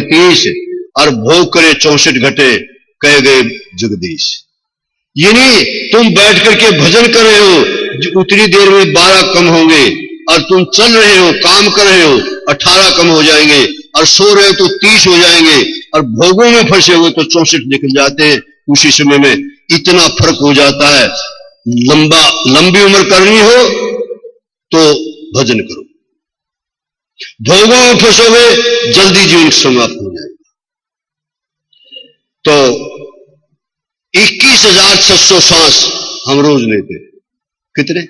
31 और भोग करे 64 घटे कह गए जगदीश। यानी तुम बैठ करके भजन कर रहे हो, उतनी देर में 12 कम होंगे, और तुम चल रहे हो, काम कर रहे हो, 18 कम हो जाएंगे, और सो रहे हो तो 30 हो जाएंगे, और भोगों में फंसे हुए तो 64 निकल जाते हैं उसी समय में। इतना फर्क हो जाता है। लंबी उम्र करनी हो तो भजन करो, भोगों में फंसोगे जल्दी जीवन समाप्त हो जाएगा। तो 21,600 सांस हम रोज लेते हैं। कितने?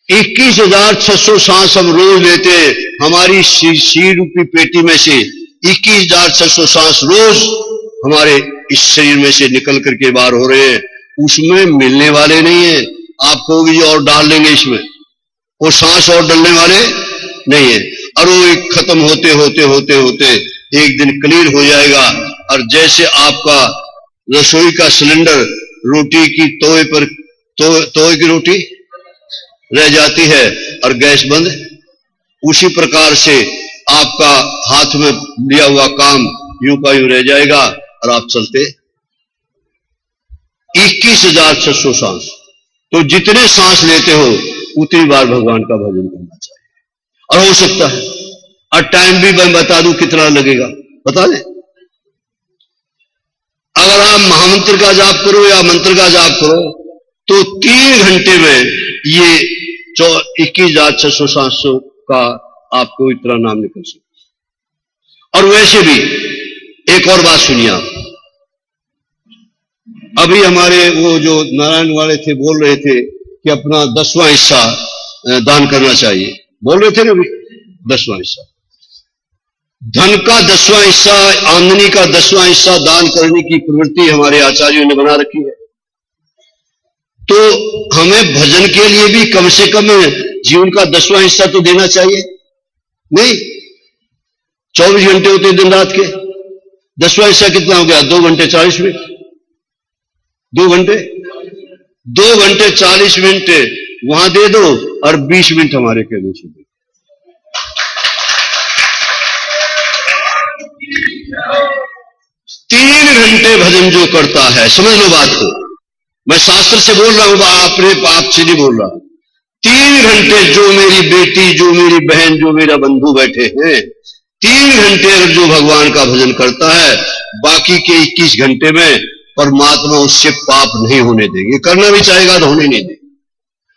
21,600 सांस हम रोज लेते हैं। हमारी शीर रूपी पेटी में से 21,600 सांस रोज हमारे इस शरीर में से निकल करके बाहर हो रहे हैं। उसमें मिलने वाले नहीं है। आप कहोगे जी और डाल लेंगे इसमें, वो सांस और डालने वाले नहीं है। और वो एक खत्म होते होते होते होते एक दिन क्लियर हो जाएगा। और जैसे आपका रसोई का सिलेंडर रोटी की तवे पर तवे की रोटी रह जाती है और गैस बंद, उसी प्रकार से आपका हाथ में लिया हुआ काम यूं का यूं रह जाएगा और आप चलते 21,600 सांस। तो जितने सांस लेते हो उतनी बार भगवान का भजन करना चाहिए। और हो सकता है, और टाइम भी मैं बता दूं कितना लगेगा, बता दें। अगर आप महामंत्र का जाप करो या मंत्र का जाप करो तो 3 घंटे में ये 21,600 सांसों का आपको इतना नाम निकल सकता। और वैसे भी एक और बात सुनिए आप। अभी हमारे वो जो नारायण वाले थे बोल रहे थे कि अपना 10वां हिस्सा दान करना चाहिए, बोल रहे थे ना अभी। 10वां हिस्सा, धन का 10वां हिस्सा, आमदनी का 10वां हिस्सा दान करने की प्रवृत्ति हमारे आचार्यों ने बना रखी है। तो हमें भजन के लिए भी कम से कम जीवन का 10वां हिस्सा तो देना चाहिए। नहीं, 24 घंटे होते दिन रात के, 10वां हिस्सा कितना हो गया? 2 घंटे 40 मिनट। 2 घंटे 40 मिनट वहां दे दो और 20 मिनट हमारे कहने से दो। 3 घंटे भजन जो करता है, समझ लो बात को, मैं शास्त्र से बोल रहा हूं, आप से नहीं बोल रहा। 3 घंटे जो मेरी बेटी, जो मेरी बहन, जो मेरा बंधु बैठे हैं, 3 घंटे अगर जो भगवान का भजन करता है, बाकी के 21 घंटे में परमात्मा उससे पाप नहीं होने देंगे। करना भी चाहेगा तो होने नहीं देंगे।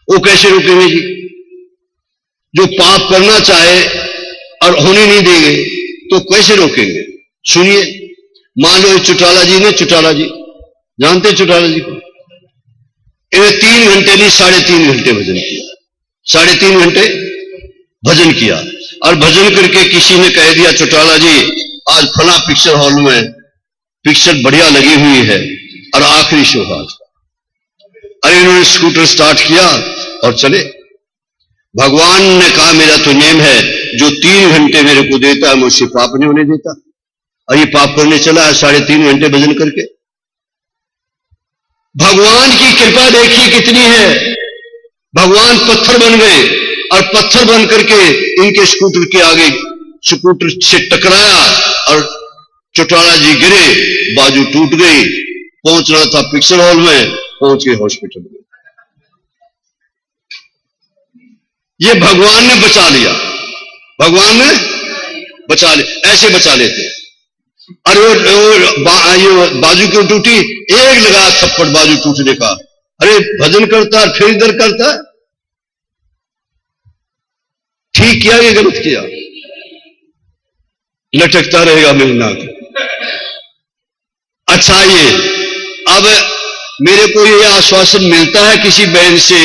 वो कैसे रोकेंगे जी? जो पाप करना चाहे और होने नहीं देंगे तो कैसे रोकेंगे? सुनिए, मान लो चौटाला जी जानते चौटाला जी को? इन्हें 3 घंटे नहीं 3.5 घंटे भजन किया। 3.5 घंटे भजन किया और भजन करके किसी ने कह दिया, चौटाला जी आज फला पिक्चर हॉल में पिक्चर बढ़िया लगी हुई है और आखिरी शो आज। अरे इन्होंने स्कूटर स्टार्ट किया और चले। भगवान ने कहा मेरा तो नियम है, जो 3 घंटे मेरे को देता है मुझसे पाप नहीं होने देता। और ये पाप करने चला है 3.5 घंटे भजन करके। भगवान की कृपा देखिए कितनी है। भगवान पत्थर बन गए और पत्थर बन करके इनके स्कूटर के आगे स्कूटर से टकराया और चौटाला जी गिरे, बाजू टूट गई। पहुंचना था पिक्चर हॉल में, पहुंच गए हॉस्पिटल में। ये भगवान ने बचा लिया, भगवान ने बचा लिया। ऐसे बचा लेते। अरे ये बाजू क्यों टूटी? एक लगा थप्पड़ बाजू टूटने का। अरे भजन करता है फिर इधर करता है। ठीक किया कि गलत किया? लटकता रहेगा मेघनाथ। अच्छा, ये अब मेरे को ये आश्वासन मिलता है किसी बहन से,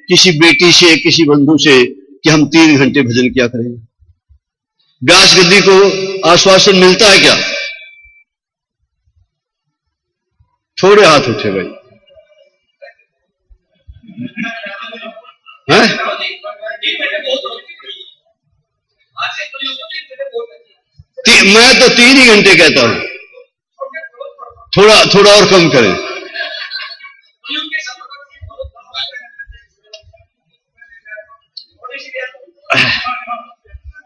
किसी बेटी से, किसी बंधु से कि हम 3 घंटे भजन किया करेंगे। व्यास गद्दी को आश्वासन मिलता है क्या? थोड़े हाथ उठे भाई। हैं? मैं तो 3 ही घंटे कहता हूं। थोड़ा और कम करें।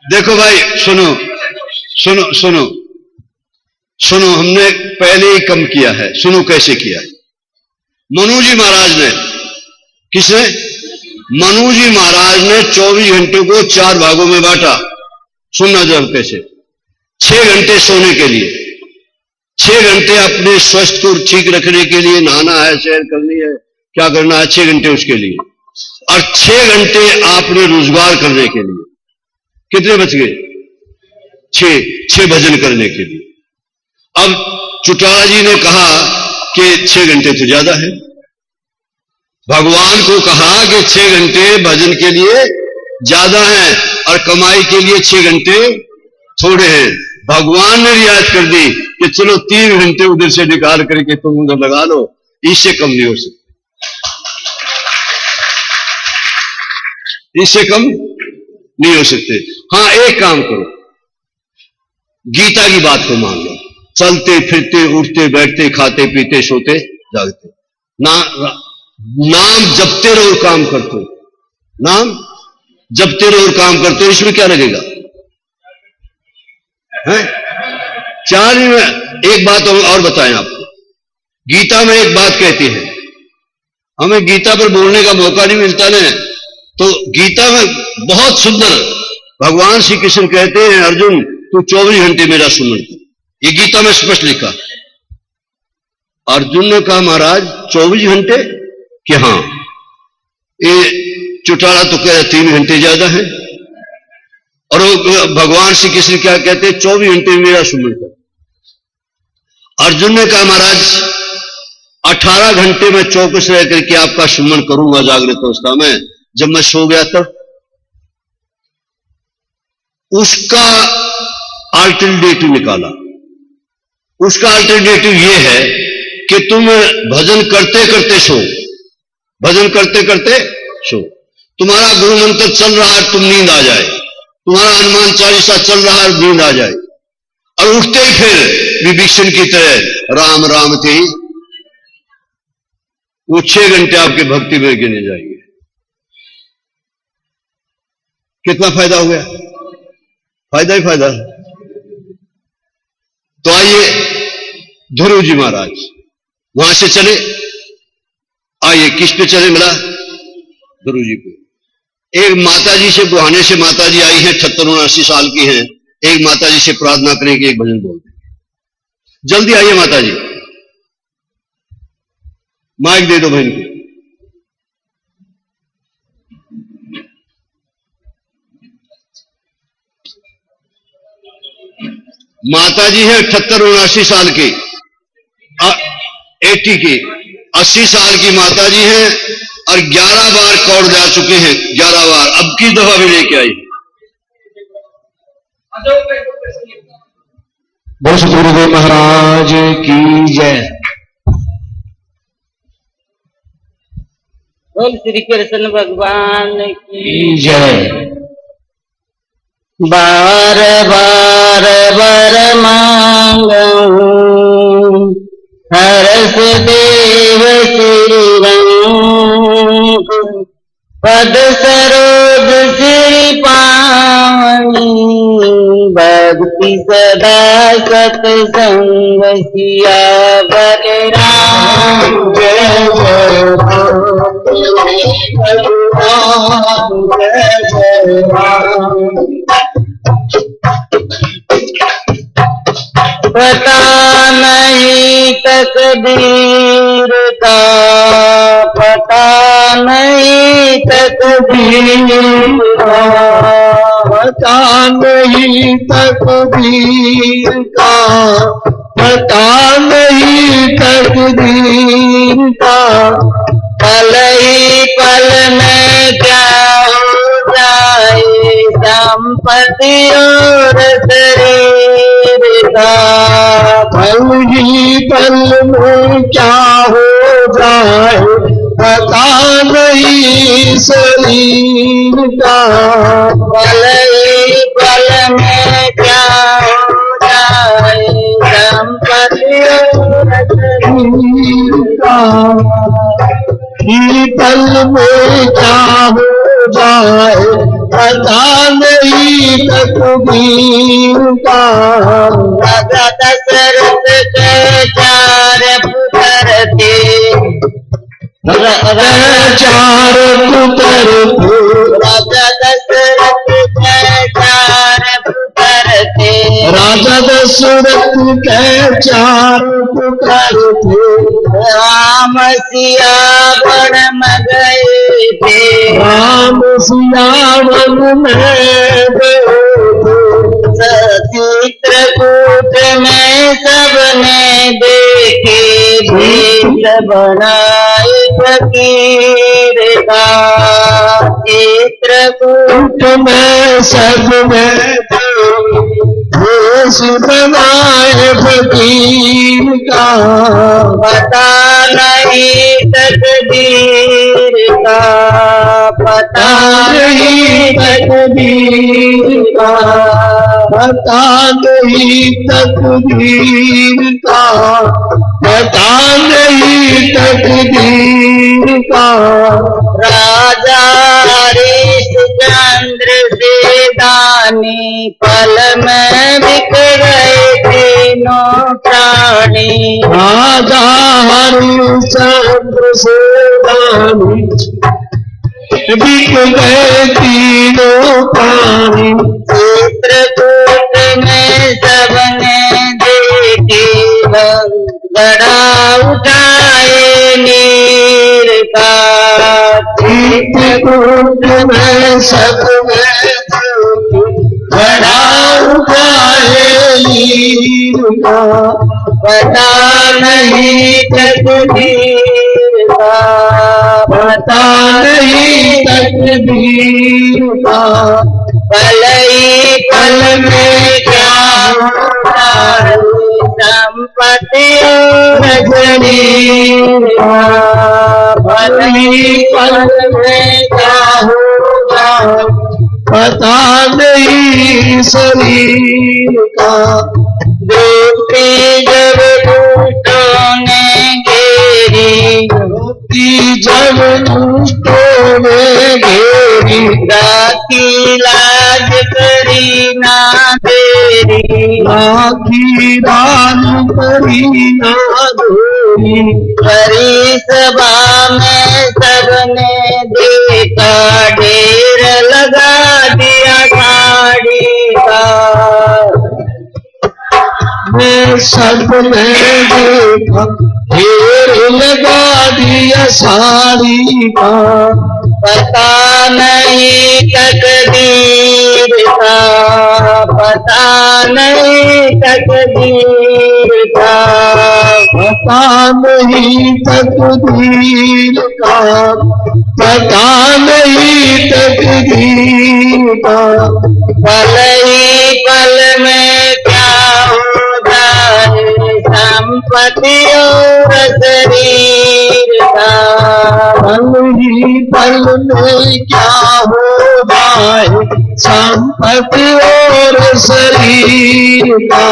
देखो भाई सुनो, सुनो सुनो सुनो, हमने पहले ही कम किया है, सुनो कैसे किया है। मनु जी महाराज ने, किसने? मनु जी महाराज ने 24 घंटे को 4 भागों में बांटा। सुनना जब कैसे। 6 घंटे सोने के लिए, 6 घंटे अपने स्वास्थ्य को ठीक रखने के लिए, नहाना है, सैर करनी है, क्या करना है, 6 घंटे उसके लिए, और 6 घंटे आपने रोजगार करने के लिए। कितने बच गए? 6 भजन करने के लिए। अब चौटाला जी ने कहा कि 6 घंटे तो ज्यादा है। भगवान को कहा कि 6 घंटे भजन के लिए ज्यादा है और कमाई के लिए 6 घंटे थोड़े हैं। भगवान ने रियायत कर दी कि चलो 3 घंटे उधर से निकाल करके तुम उधर लगा लो, इससे कम नहीं हो सकते, इससे कम नहीं हो सकते। हाँ, एक काम करो, गीता की बात को मान लो। चलते फिरते उठते बैठते खाते पीते सोते जागते नाम जपते रहो, काम करते हो, नाम जपते रहो और काम करते हो, इसमें क्या लगेगा? है 4 में। एक बात और बताएं आपको, गीता में एक बात कहती है, हमें गीता पर बोलने का मौका नहीं मिलता ना, तो गीता में बहुत सुंदर भगवान श्री कृष्ण कहते हैं, अर्जुन तू 24 घंटे मेरा सुमन कर। ये गीता में स्पष्ट लिखा। अर्जुन ने कहा महाराज 24 घंटे कि हाँ, ये चौटाला तो कह रहा 3 घंटे ज्यादा है, और वो भगवान श्री कृष्ण क्या कहते हैं, 24 घंटे मेरा सुमन कर। अर्जुन ने कहा महाराज 18 घंटे में चौकस रह करके आपका सुमन करूंगा जागृत अवस्था में, जब मैं सो गया तब। उसका अल्टरनेटिव निकाला। उसका अल्टरनेटिव यह है कि तुम भजन करते करते सो, भजन करते करते सो, तुम्हारा गुरु मंत्र चल रहा है, तुम नींद आ जाए, तुम्हारा हनुमान चालीसा चल रहा है, नींद आ जाए, और उठते ही फिर विभीषण की तरह राम राम थे ही, वो 6 घंटे आपके भक्ति में गिने जाएंगे। कितना फायदा हो गया? फायदा ही फायदा। तो आइए ध्रुव जी महाराज वहां से चले, आइए किस पे चले मिला? ध्रुव जी को। एक माता जी से बुहाने से माता जी आई है, 78-79 साल की हैं। एक माता जी से प्रार्थना करें कि एक भजन बोल दें। जल्दी आइए माता जी, माइक दे दो बहन को। माता जी है 78-79 साल की, 80 की, 80 साल की माता जी हैं, और 11 बार कौड़ जा चुके हैं, 11 बार। अब की दफा भी लेके आई। बोल सतगुरुदेव महाराज की जय। बोल श्री कृष्ण भगवान की जय। बार बार वर मांगू हरस देव श्री रंग, पद सरोज श्री पावनी, भक्ति सदा सतसंग सियावर राम। जय जय राम, जय जय राम। पता नहीं तकदीर का, पता नहीं तकदीर का, पता नहीं तकदीर का, पता नहीं तकदीर का, पल ही पल में क्या हो जाए, संपत्ति और शरीर का, पल ही पल में क्या हो जाए, पता नहीं शरीर का, पल ही पल में क्या हो जाए, संपत्ति और शरीर का, पल में क्या हो जाए, पता नहीं तकदीर का। राजा दशरथ के 4 पुत्र थे, 4 पुत्र थे। राजा दशरथ के 4 पुत्र थे, राजा दशरथ के 4 पुत्र थे। राम सिया वन में गए थे, राम सिया वन में गए थे। चित्रकूट में सबने देखे, भेष बनाए फकीर का। चित्रकूट में सब में भेष बनाए फकीर का। पता नहीं तकदीर का, पता नहीं तकदीर का। पता नहीं तकदीर का। पता नहीं तकदीर का। राजा हरिश्चंद्र से दानी, पल में बिक गए तीनों प्राणी। राजा हरिश्चंद्र से दानी बिक गए तीनों प्राणी। चित्रकूट में सबने देखे, गड़ा उठाए नीर का। चित्रकूट में सबने गड़ा उठाए नीर का। पता नहीं तकदीर का, पता नहीं तकदीर का। पल ही पल में क्या होता है, संपत्ति और शरीर का। पल ही पल में क्या होगा, पता नहीं शरीर का। डूबती जब दुष्टों ने घेरी, डूबती जब दुष्टों ने घेरी। राखी लाज करी ना तेरी, राखी लाज करी ना तेरी। हरी सभा में सबने देखा, ढेर लगा दिया साड़ी का। मैं सबने देखा, ढेर लगा दिया साड़ी का। पता नहीं तकदीर का, पता नहीं तकदीर का। पता नहीं तकदीर का। पता नहीं तकदीर का। पल ही पल में क्या हो जाए, संपत्ति और शरीर का। पल ही पल में क्या हो जाए, संपत्ति और शरीर का।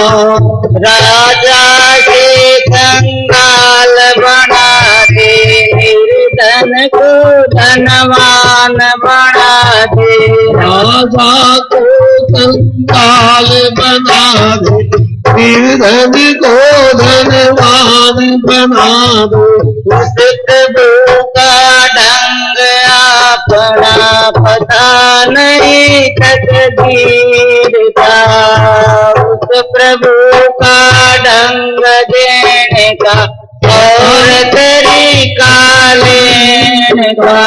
राजा के कंगाल बना दे, निर्धन को धनवान बना दे। राजा को कंगाल बना दे, निर्धन को धनवान बना दे। उस प्रभु का ढंग अपना पता नहीं तकदीर का। उस प्रभु का ढंग देने का और तरीका लेने का।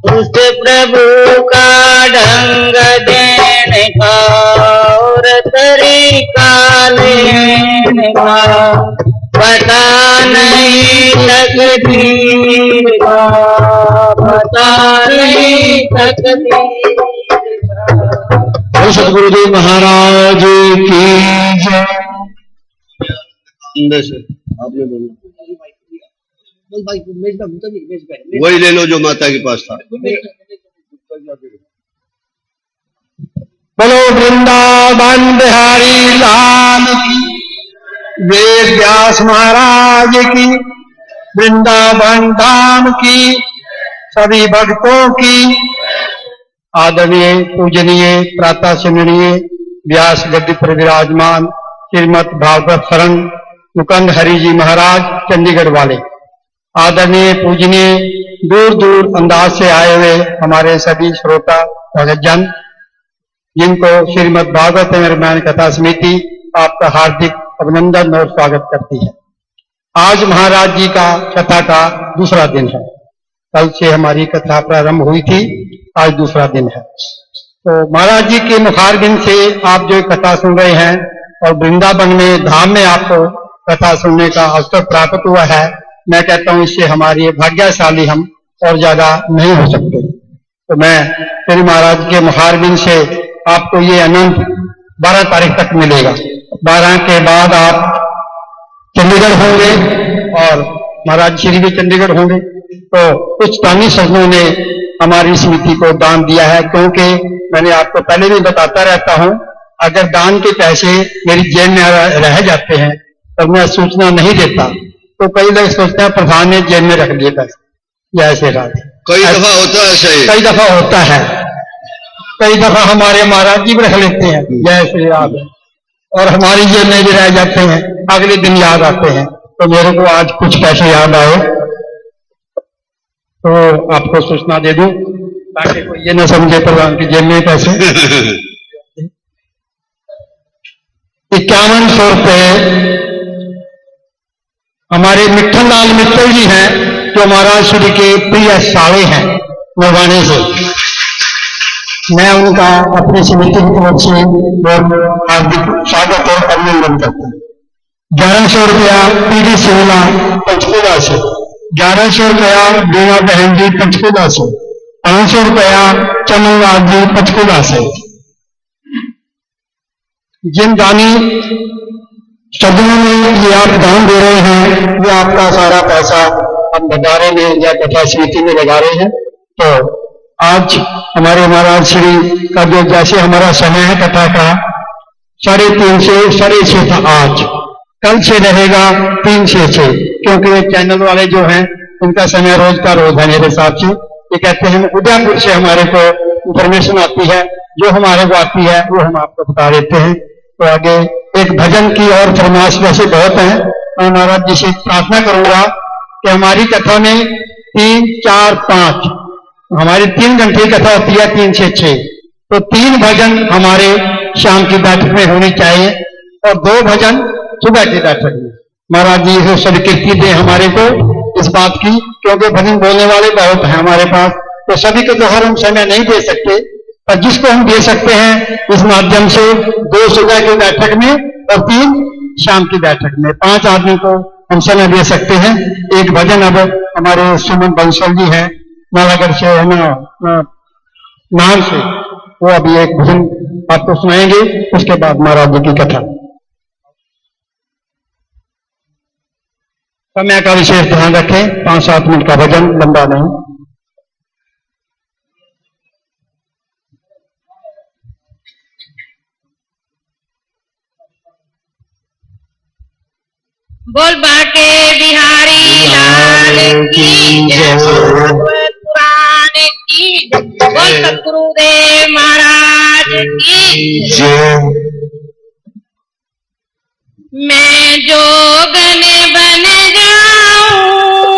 उस प्रभु का ढंग देने का और तरीका लेने का। पता नहीं तकदीर का, पता नहीं तकदीर का। सतगुरुदेव महाराज की जय। अंदर से आपने बोला वही ले लो जो माता के पास था। बोलो वृंदावन बिहारी लाल की, वेद व्यास महाराज की, वृंदावन धाम की, सभी भक्तों की आदरणीय पूजनीय प्रातः स्मरणीय व्यास गद्दी पर विराजमान श्रीमद भागवत शरण मुकुंद हरि जी महाराज चंडीगढ़ वाले, आदरणीय पूजनीय दूर दूर अंदाज से आए हुए हमारे सभी श्रोता भगतजन, जिनको श्रीमद भागवत रामायण कथा समिति आपका हार्दिक अभिनंदन और स्वागत करती है। आज महाराज जी का कथा का दूसरा दिन है। कल से हमारी कथा प्रारंभ हुई थी, आज दूसरा दिन है। तो महाराज जी के मुखारबिंद से आप जो कथा सुन रहे हैं और वृंदावन में धाम में आपको कथा सुनने का अवसर प्राप्त हुआ है, मैं कहता हूं इससे हमारे भाग्यशाली हम और ज्यादा नहीं हो सकते। तो मैं श्री महाराज के मुखारबिंद से आपको ये आनंद 12 तारीख तक मिलेगा। 12 के बाद आप चंडीगढ़ होंगे और महाराज श्री भी चंडीगढ़ होंगे। तो कुछ दानी सज्जनों ने हमारी समिति को दान दिया है, क्योंकि मैंने आपको पहले भी बताता रहता हूं, अगर दान के पैसे मेरी जेब में रह जाते हैं तो मैं सूचना नहीं देता, तो कई लोग सोचते हैं प्रधान ने जेब में रख लिए पैसे, या ऐसे रात कई दफा होता है सही, कई दफा होता है, कई दफा हमारे महाराज जी भी रख लेते हैं जय श्री राम, और हमारी जेब में भी रह जाते हैं, अगले दिन याद आते हैं। तो मेरे को आज कुछ पैसे याद आए तो आपको सूचना दे दूं, ताकि कोई ये न समझे प्रधान की जेब में पैसे। 5100 रुपये हमारे मिट्ठन लाल मित्तल जी हैं, जो महाराज श्री के प्रिय साले हैं नवाने से। मैं उनका अपनी समिति की तरफ से हार्दिक स्वागत और अभिनंदन करता हूँ। 1100 रुपया पीडी सिंगला पंचकुला से, 1100 रुपया बीमा बहन जी पंचकुला से, 500 रुपया चमनलाल जी पंचकुला से। जिन दानी सज्जनों में ये आप दान दे रहे हैं, वो आपका सारा पैसा हम भंडारे में या कथा समिति में लगा रहे हैं। तो आज हमारे महाराज श्री का जो जैसे हमारा समय है कथा का 3:30 से 6:30 था, आज कल से रहेगा 3 से 6, क्योंकि ये चैनल वाले जो हैं उनका समय रोज का रोज है मेरे हिसाब से। ये कहते हैं उदयपुर से हमारे को इंफॉर्मेशन आती है, जो हमारे को आती है वो हम आपको बता देते हैं। तो आगे एक भजन की और फरमाइश वैसे बहुत है, मैं महाराज जी से प्रार्थना करूंगा कि हमारी कथा में 3, 4, 5 हमारी 3 घंटे की कथा होती है, 3 से 6, तो 3 भजन हमारे शाम की बैठक में होनी चाहिए और 2 भजन सुबह की बैठक में। महाराज जी से स्वीकृति दें हमारे को इस बात की, क्योंकि भजन बोलने वाले बहुत हैं हमारे पास, तो सभी को तो हर हम समय नहीं दे सकते, पर जिसको हम दे सकते हैं इस माध्यम से 2 सुबह की बैठक में और 3 शाम की बैठक में 5 आदमी को हम समय दे सकते हैं। एक भजन अब हमारे सुमन बंसल जी हैं नालागढ़ से, नाम से, वो अभी एक भजन आपको सुनाएंगे, उसके बाद महाराज जी की कथा। समय का विशेष ध्यान रखें, 5-7 मिनट का भजन, लंबा नहीं। बोल बाके बिहारी लाल की जय, पुराण की, बोल सतगुरुदेव महाराज की जय। मैं जोगन बन जाऊं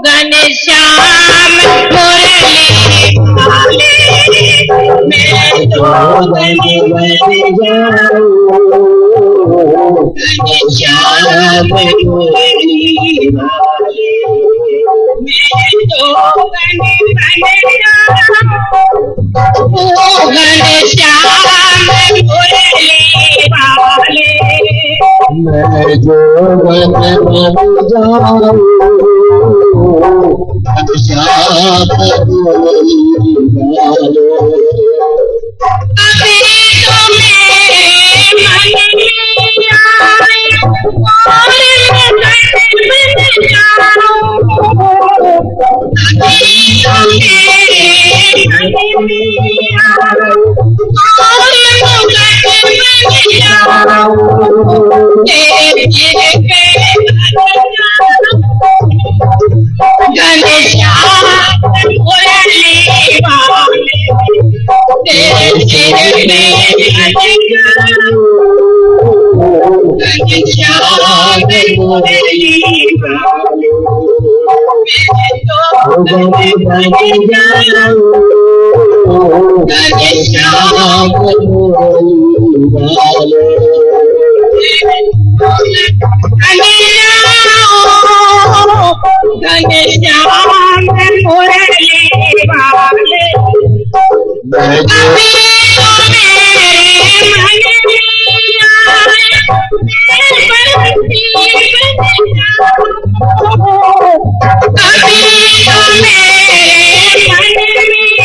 घनश्याम मुरली वाले, मैं जोगन बन जाऊं घनश्याम मुरली वाले, मैं जोगन बन जाऊं घनश्याम मुरली वाले, मैं जोगन बन जाऊं घनश्याम मुरली वाले। अभी तो मेरे मन में आए और मैं बन जाऊं, अभी तो मेरे मन में आए और मैं घनश्याम मुरली वाले, तेरे सिर में घनश्याम मुरली वाले तो बन जाऊं घनश्याम मुरली वाले घनश्याम मुरली वाले अभी तो मेरे मन में आए अभी तो मेरे मन में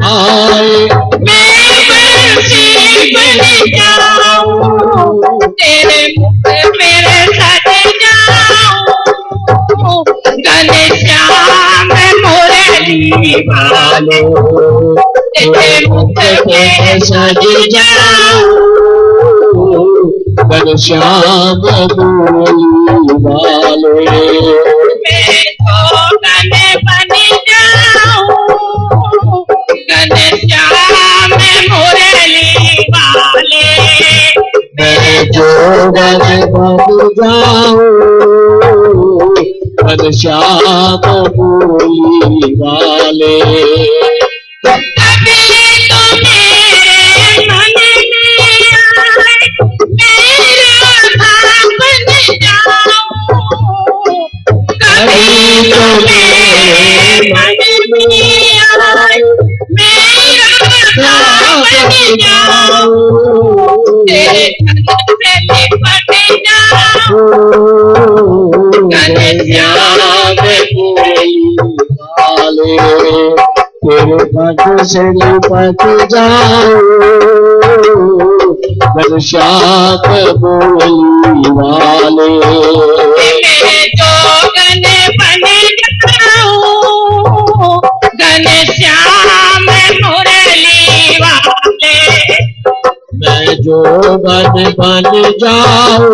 आए तेरे मुख मेरे सज जाऊं घनश्याम मुरली वाले तेरे मुख मेरे सज जाऊं घनश्याम मुरली वाले मैं तो गन बन जाऊं घनश्याम मुरली वाले मैं जोगन बन जाऊं घनश्याम मुरली वाले अभी तो मेरे मन में आए मेरा भाव बन जाऊं कभी तो मेरे मन में आए मेरा भाव बन जाऊं तेरे तन से लिपट जाऊं घनश्याम मुरली वाले तेरे पद से लिपट जाऊं घनश्याम मुरली वाले मैं जो गन बन जाऊं घनश्याम मुरली वाले मैं जोगन बन जाऊं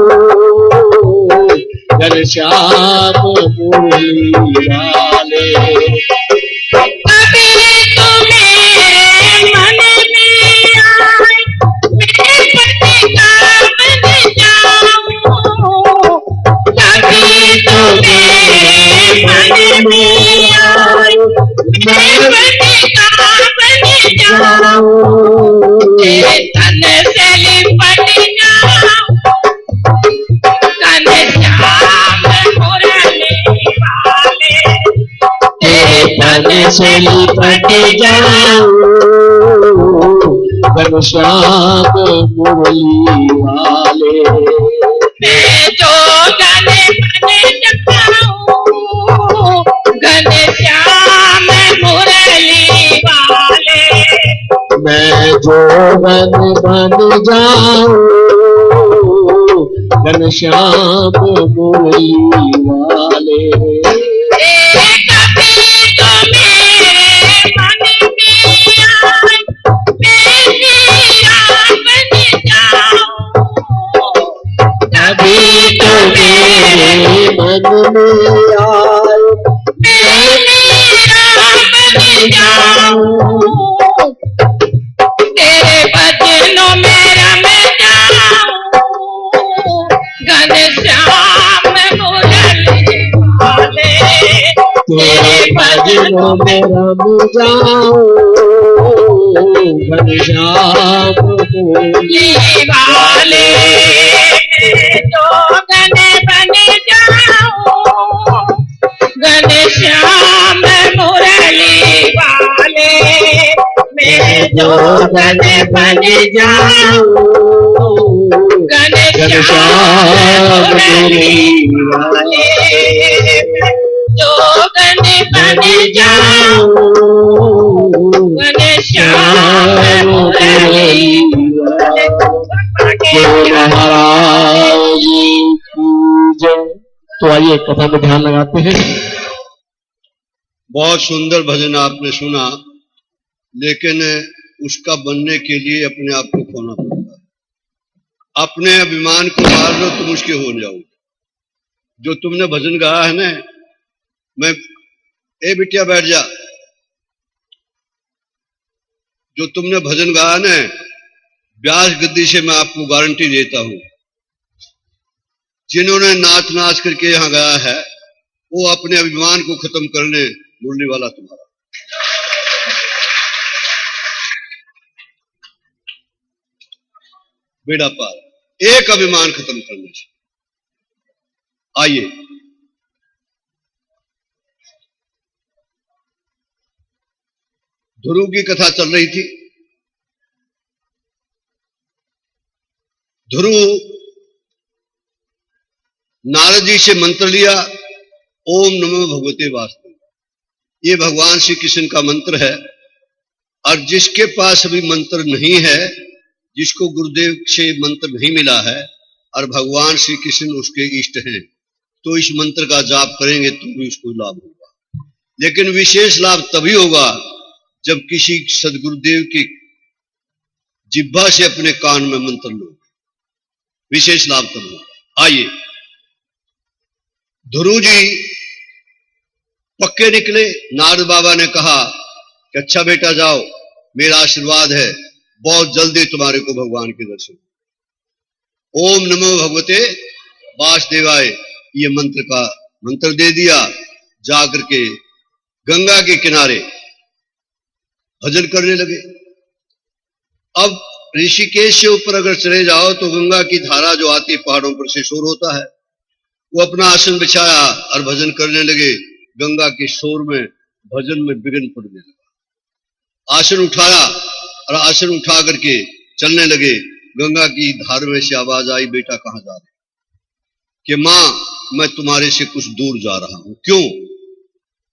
घनश्याम मुरली वाले अभी तो मेरे मन में आए मेरे पति का बन जाऊं अभी तो मेरे मन में आए मेरे पति का बन जाऊं तेरे तन से लिपट जाऊं घनश्याम मुरली वाले तेरे तन से लिपट जाऊं घनश्याम मुरली वाले मैं जो गन बन जाऊं घनश्याम मुरली वाले मैं जोगन बन जाऊं घनश्याम मुरली वाले कभी तो मेरे मन में आए मेरा बन जाऊं कभी तो मेरे मन में आए मेरा बन जाऊं तेरे भजनों में रम जाऊं घनश्याम मुरली वाले तेरे भजनों में रम जाऊं घनश्याम मुरली वाले तो गन बन जाऊं घनश्याम मुरली वाले मैं जो गन बन जाऊं घनश्याम मुरली वाले जो गन बन जाऊं घनश्याम मुरली वाले महाराज की जय। तो आइए कथा में ध्यान लगाते हैं। बहुत सुंदर भजन आपने सुना, लेकिन उसका बनने के लिए अपने आप को खोना पड़ता है। अपने अभिमान को मार लो, तुम उसके हो जाओगे। जो तुमने भजन गाया है ना, मैं ए बिटिया बैठ जा, जो तुमने भजन गाया ना, व्यास गद्दी से मैं आपको गारंटी देता हूं, जिन्होंने नाच नाच करके यहां गाया है, वो अपने अभिमान को खत्म करने मुरली वाला तुम्हारा। बेड़ा पार, एक अभिमान खत्म करने से। आइए ध्रुव की कथा चल रही थी। ध्रुव नारद जी से मंत्र लिया, ओम नमो भगवते वासुदेव। ये भगवान श्री कृष्ण का मंत्र है। और जिसके पास अभी मंत्र नहीं है, जिसको गुरुदेव से मंत्र नहीं मिला है और भगवान श्री कृष्ण उसके इष्ट हैं, तो इस मंत्र का जाप करेंगे तो भी उसको लाभ होगा। लेकिन विशेष लाभ तभी होगा जब किसी सदगुरुदेव की जिह्वा से अपने कान में मंत्र लो, विशेष लाभ तब होगा। आइए, ध्रुव जी पक्के निकले। नारद बाबा ने कहा कि अच्छा बेटा जाओ, मेरा आशीर्वाद है, बहुत जल्दी तुम्हारे को भगवान के दर्शन। ओम नमो भगवते वासुदेवाय, ये मंत्र का मंत्र दे दिया। जाकर के गंगा के किनारे भजन करने लगे। अब ऋषिकेश से ऊपर अगर चले जाओ तो गंगा की धारा जो आती है पहाड़ों पर से शोर होता है। वो अपना आसन बिछाया और भजन करने लगे। गंगा के शोर में भजन में विघ्न पड़ने लगा। आसन उठाया और आसन उठा करके चलने लगे। गंगा की धार में से आवाज आई, बेटा कहां जा रहे? कि मां मैं तुम्हारे से कुछ दूर जा रहा हूं। क्यों?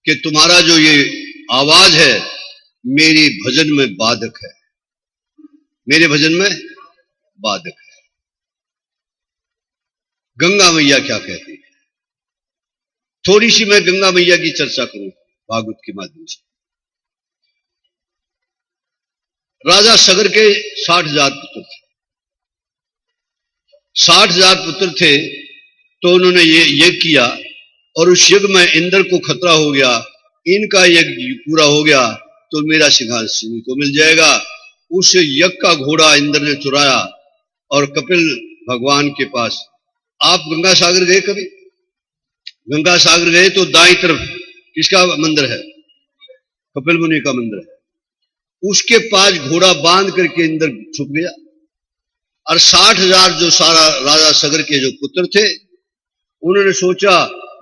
कि तुम्हारा जो ये आवाज है मेरी भजन में बाधक है, मेरे भजन में बाधक है। गंगा मैया क्या कहती है, थोड़ी सी मैं गंगा मैया की चर्चा करूं भागवत के माध्यम से। राजा सगर के 60,000 पुत्र थे। 60,000 पुत्र थे तो उन्होंने ये यज्ञ किया और उस यज्ञ में इंद्र को खतरा हो गया, इनका यज्ञ पूरा हो गया तो मेरा सिंहासन को मिल जाएगा। उस यज्ञ का घोड़ा इंद्र ने चुराया और कपिल भगवान के पास। आप गंगा सागर गए कभी? गंगा सागर गए तो दाईं तरफ किसका मंदिर है? कपिल मुनि का मंदिर है। उसके पास घोड़ा बांध करके इंद्र छुप गया और 60,000 जो सारा राजा सगर के जो पुत्र थे उन्होंने सोचा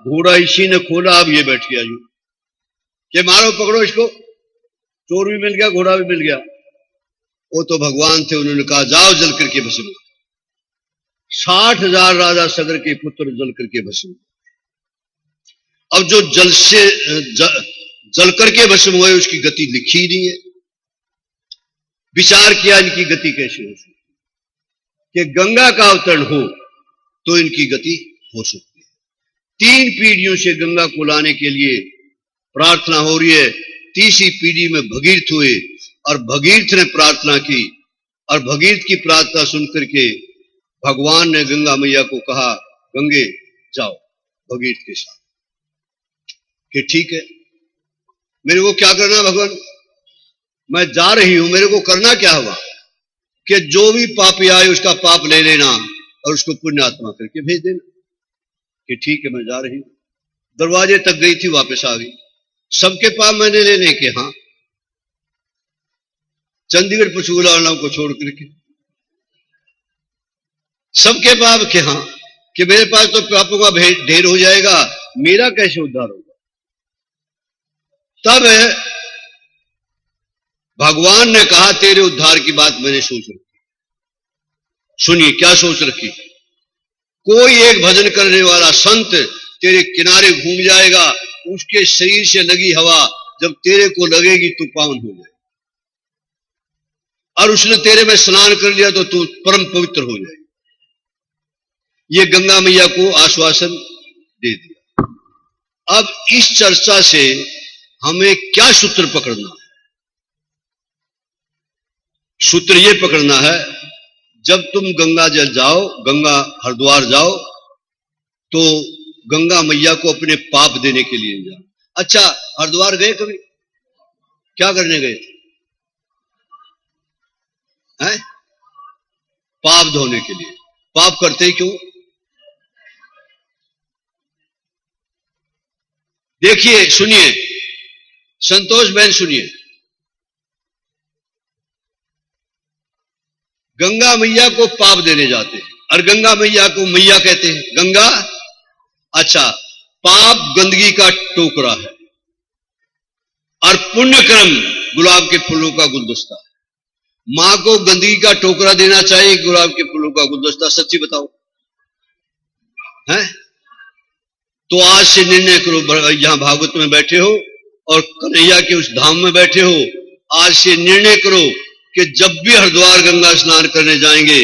घोड़ा इसी ने खोला, अब ये बैठ गया यूं कि मारो पकड़ो इसको, चोर भी मिल गया घोड़ा भी मिल गया। वो तो भगवान थे, उन्होंने कहा जाओ जल करके भस्म। 60,000 राजा सगर के पुत्र जल करके भस्म। अब जो जल से जल करके भस्म हुए उसकी गति लिखी ही नहीं है। विचार किया इनकी गति कैसे हो सकती कि गंगा का अवतरण हो तो इनकी गति हो सकती है। 3 पीढ़ियों से गंगा को लाने के लिए प्रार्थना हो रही है। तीसरी पीढ़ी में भगीरथ हुए और भगीरथ ने प्रार्थना की और भगीरथ की प्रार्थना सुनकर के भगवान ने गंगा मैया को कहा गंगे जाओ भगीरथ के साथ। कि ठीक है, मेरे को क्या करना भगवान, मैं जा रही हूं, मेरे को करना क्या होगा कि जो भी पापी आए उसका पाप ले लेना और उसको पुण्यात्मा करके भेज देना। कि ठीक है, मैं जा रही हूं। दरवाजे तक गई थी, वापस आ गई। सबके पाप मैंने लेने के, हाँ, चंडीगढ़ पंचकूला वालों को छोड़ करके सबके पाप के, हाँ, कि मेरे पास तो पापों का ढेर हो जाएगा, मेरा कैसे उद्धार होगा। तब भगवान ने कहा तेरे उद्धार की बात मैंने सोच रखी। सुनिए क्या सोच रखी। कोई एक भजन करने वाला संत तेरे किनारे घूम जाएगा, उसके शरीर से लगी हवा जब तेरे को लगेगी तू पावन हो जाएगा और उसने तेरे में स्नान कर लिया तो तू परम पवित्र हो जाएगा। ये गंगा मैया को आश्वासन दे दिया। अब इस चर्चा से हमें क्या सूत्र पकड़ना है? सूत्र यह पकड़ना है, जब तुम गंगा जल जाओ, गंगा हरिद्वार जाओ, तो गंगा मैया को अपने पाप देने के लिए जाओ। अच्छा, हरिद्वार गए कभी? क्या करने गए? हैं? पाप धोने के लिए। पाप करते ही क्यों? देखिए, सुनिए संतोष बहन, सुनिए। गंगा मैया को पाप देने जाते हैं और गंगा मैया को मैया कहते हैं। गंगा, अच्छा, पाप गंदगी का टोकरा है और पुण्य कर्म गुलाब के फूलों का गुलदस्ता है। मां को गंदगी का टोकरा देना चाहिए, गुलाब के फूलों का गुलदस्ता? सच्ची बताओ, हैं? तो आज से निर्णय करो, यहां भागवत में बैठे हो और कन्हैया के उस धाम में बैठे हो, आज से निर्णय करो कि जब भी हरिद्वार गंगा स्नान करने जाएंगे,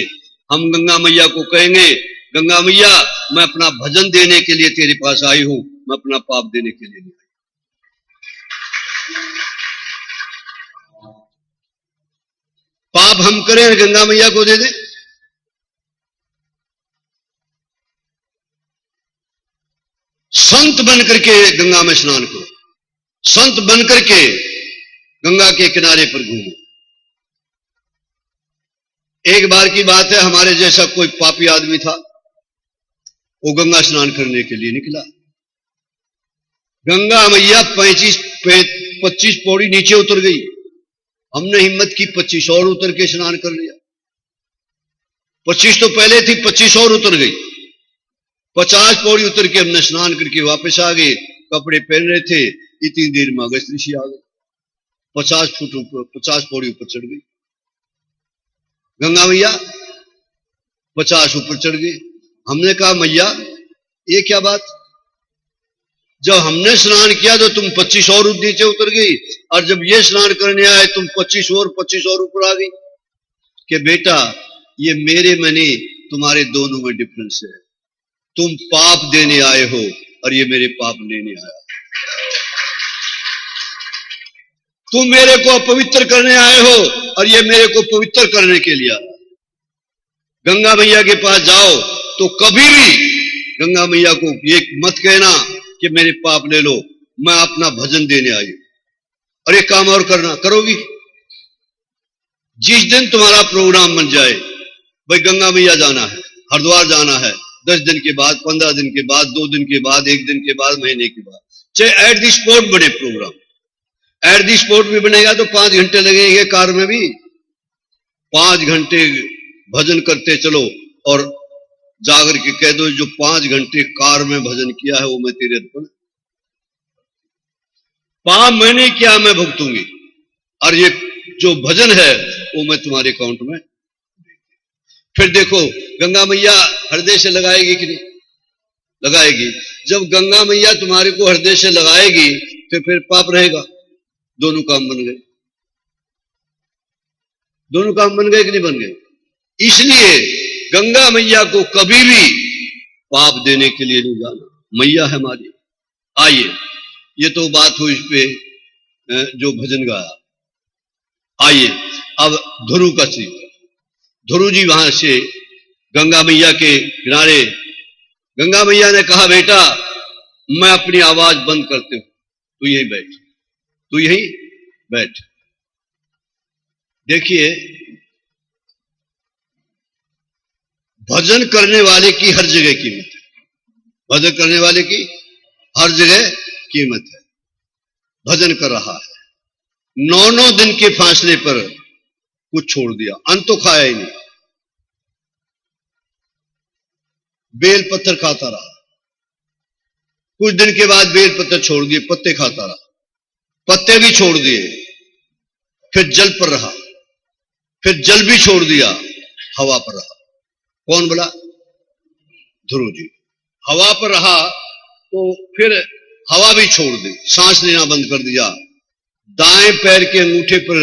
हम गंगा मैया को कहेंगे, गंगा मैया, मैं अपना भजन देने के लिए तेरे पास आई हूं, मैं अपना पाप देने के लिए नहीं आई। पाप हम करें और गंगा मैया को दे दें? संत बन करके गंगा में स्नान करो, संत बन करके गंगा के किनारे पर घूमो। एक बार की बात है, हमारे जैसा कोई पापी आदमी था, वो गंगा स्नान करने के लिए निकला। गंगा मैया 25 पौड़ी नीचे उतर गई। हमने हिम्मत की 25 और उतर के स्नान कर लिया। 25 तो पहले थी, 25 और उतर गई। 50 पौड़ी उतर के हमने स्नान करके वापस आ गए। कपड़े पहन रहे थे, इतनी देर में अगस्त ऋषि आ गए। 50 पौड़ी ऊपर चढ़ गई गंगा मैया, 50 ऊपर चढ़ गई। हमने कहा, मैया ये क्या बात? जब हमने स्नान किया तो तुम 25 और नीचे उतर गई, और जब ये स्नान करने आए तुम 25 और ऊपर आ गई। कि बेटा, ये मेरे में नहीं, तुम्हारे दोनों में डिफरेंस है। तुम पाप देने आए हो और ये मेरे पाप लेने आया। तुम मेरे को अपवित्र करने आए हो और ये मेरे को पवित्र करने के लिए आया। गंगा मैया के पास जाओ तो कभी भी गंगा मैया को ये मत कहना कि मेरे पाप ले लो, मैं अपना भजन देने आई हूं। और एक काम और करना, करोगी? जिस दिन तुम्हारा प्रोग्राम बन जाए, भाई गंगा मैया जाना है, हरिद्वार जाना है, 10 दिन के बाद, 15 दिन के बाद, 2 दिन के बाद, 1 दिन के बाद, महीने के बाद, चाहे एट द स्पॉट बने प्रोग्राम। एट दी स्पॉट भी बनेगा तो 5 घंटे लगेंगे कार में भी। 5 घंटे भजन करते चलो और जागर के कह दो, जो 5 घंटे कार में भजन किया है वो मैं तेरे अर्पण। पाप मैंने किया, मैं भुगतूंगी, और ये जो भजन है वो मैं तुम्हारे अकाउंट में। फिर देखो गंगा मैया हृदय से लगाएगी कि नहीं लगाएगी? जब गंगा मैया तुम्हारे को हृदय से लगाएगी तो फिर पाप रहेगा। दोनों काम बन गए। दोनों काम बन गए कि नहीं बन गए? इसलिए गंगा मैया को कभी भी पाप देने के लिए नहीं जाना। मैया है हमारी। आइए, ये तो बात हुई इस पे जो भजन गाया। आइए अब ध्रुव का श्री। ध्रुव जी वहां से गंगा मैया के किनारे, गंगा मैया ने कहा, बेटा मैं अपनी आवाज बंद करती हूं, तू यहीं बैठ, तू यहीं बैठ। देखिए, भजन करने वाले की हर जगह कीमत है। भजन करने वाले की हर जगह कीमत है। भजन कर रहा है, 9 दिन के फासले पर कुछ छोड़ दिया, अन्न तो खाया ही नहीं, बेल पत्थर खाता रहा। कुछ दिन के बाद बेल पत्थर छोड़ दिए, पत्ते खाता रहा, पत्ते भी छोड़ दिए, फिर जल पर रहा, फिर जल भी छोड़ दिया, हवा पर रहा। कौन बोला? ध्रुव जी। हवा पर रहा तो फिर हवा भी छोड़ दी, सांस लेना बंद कर दिया, दाएं पैर के अंगूठे पर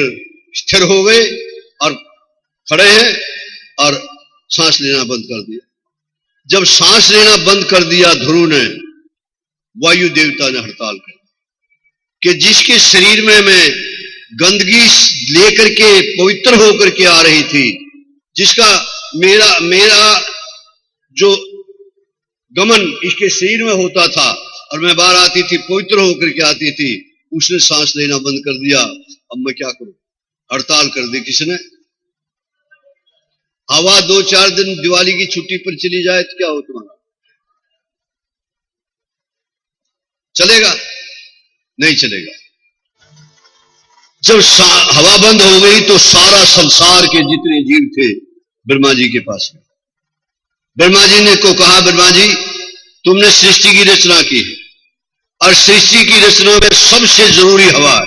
स्थिर हो गए और खड़े हैं और सांस लेना बंद कर दिया। जब सांस लेना बंद कर दिया ध्रुव ने, वायु देवता ने हड़ताल कर दी कि जिसके शरीर में मैं गंदगी लेकर के पवित्र होकर के आ रही थी, जिसका मेरा मेरा जो गमन इसके शरीर में होता था और मैं बाहर आती थी, पवित्र होकर के आती थी, उसने सांस लेना बंद कर दिया। अब मैं क्या करूं? हड़ताल कर दी किसने? हवा 2-4 दिन दिवाली की छुट्टी पर चली जाए तो क्या हो तुम्हारा? चलेगा? नहीं चलेगा। जब हवा बंद हो गई तो सारा संसार के जितने जीव थे ब्रह्मा जी के पास में। ब्रह्मा जी ने को कहा, ब्रह्मा जी तुमने सृष्टि की रचना की है और सृष्टि की रचना में सबसे जरूरी हवा है,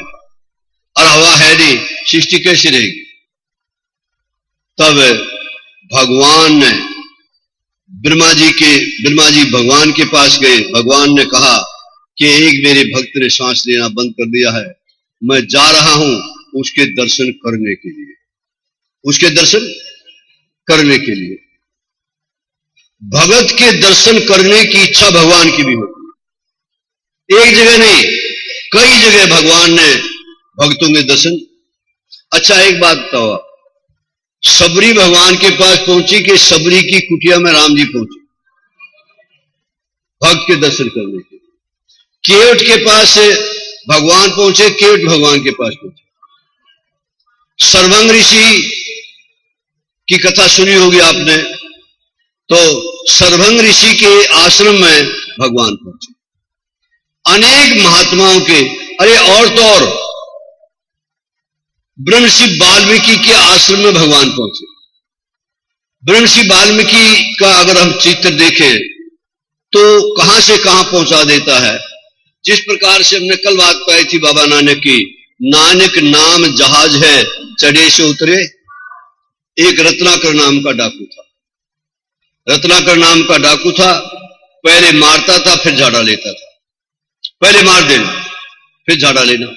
और हवा है नहीं, सृष्टि कैसे रहेगी? तब भगवान ने ब्रह्मा जी भगवान के पास गए। भगवान ने कहा कि एक मेरे भक्त ने सांस लेना बंद कर दिया है, मैं जा रहा हूं उसके दर्शन करने के लिए, उसके दर्शन करने के लिए। भगत के दर्शन करने की इच्छा भगवान की भी होती है। एक जगह नहीं, कई जगह भगवान ने भक्तों के दर्शन। अच्छा एक बात बताओ, सबरी भगवान के पास पहुंची कि सबरी की कुटिया में राम जी पहुंचे भक्त के दर्शन करने के लिए? केवट के पास भगवान पहुंचे, केवट भगवान के पास पहुंचे। सर्वंग ऋषि की कथा सुनी होगी आपने, तो सर्वंग ऋषि के आश्रम में भगवान पहुंचे। अनेक महात्माओं के, अरे और तो और ब्रह्मर्षि वाल्मीकि के आश्रम में भगवान पहुंचे। ब्रह्मर्षि वाल्मीकि का अगर हम चित्र देखें तो कहां से कहां पहुंचा देता है। जिस प्रकार से हमने कल बात पाई थी बाबा नानक की, नानक नाम जहाज है चढ़े से उतरे। एक रत्नाकर नाम का डाकू था, रत्नाकर नाम का डाकू था। पहले मारता था फिर झाड़ा लेता था, पहले मार देना फिर झाड़ा लेना।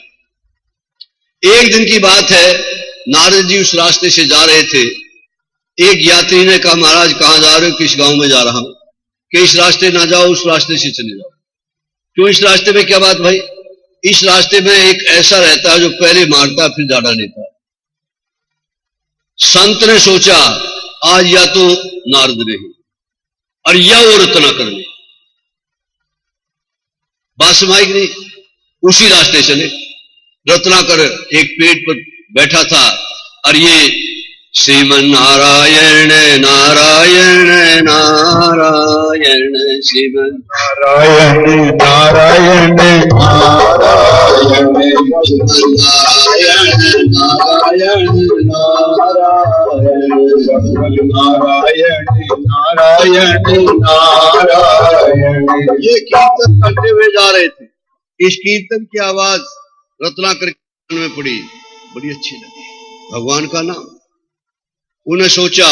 एक दिन की बात है, नारद जी उस रास्ते से जा रहे थे। एक यात्री ने कहा, महाराज कहां जा रहे हो? किस गांव में जा रहा हूं? कि इस रास्ते ना जाओ, उस रास्ते से चले जाओ। क्यों इस रास्ते में? क्या बात भाई? इस रास्ते में एक ऐसा रहता है जो पहले मारता फिर झाड़ा लेता है। संत ने सोचा आज या तो नारद रहे और या वो रत्नाकर ने। बात समाई नहीं? उसी रास्ते चले। रत्नाकर एक पेड़ पर बैठा था और ये श्रीमन नारायण नारायण नारायण श्रीमन नारायण नारायण नारायण नारायण नारायण नारायण नारायण नारायण। ये कीर्तन करते हुए जा रहे थे। इस कीर्तन की आवाज रत्नाकर के कान में पड़ी, बड़ी अच्छी लगी, भगवान का नाम। उन्हें सोचा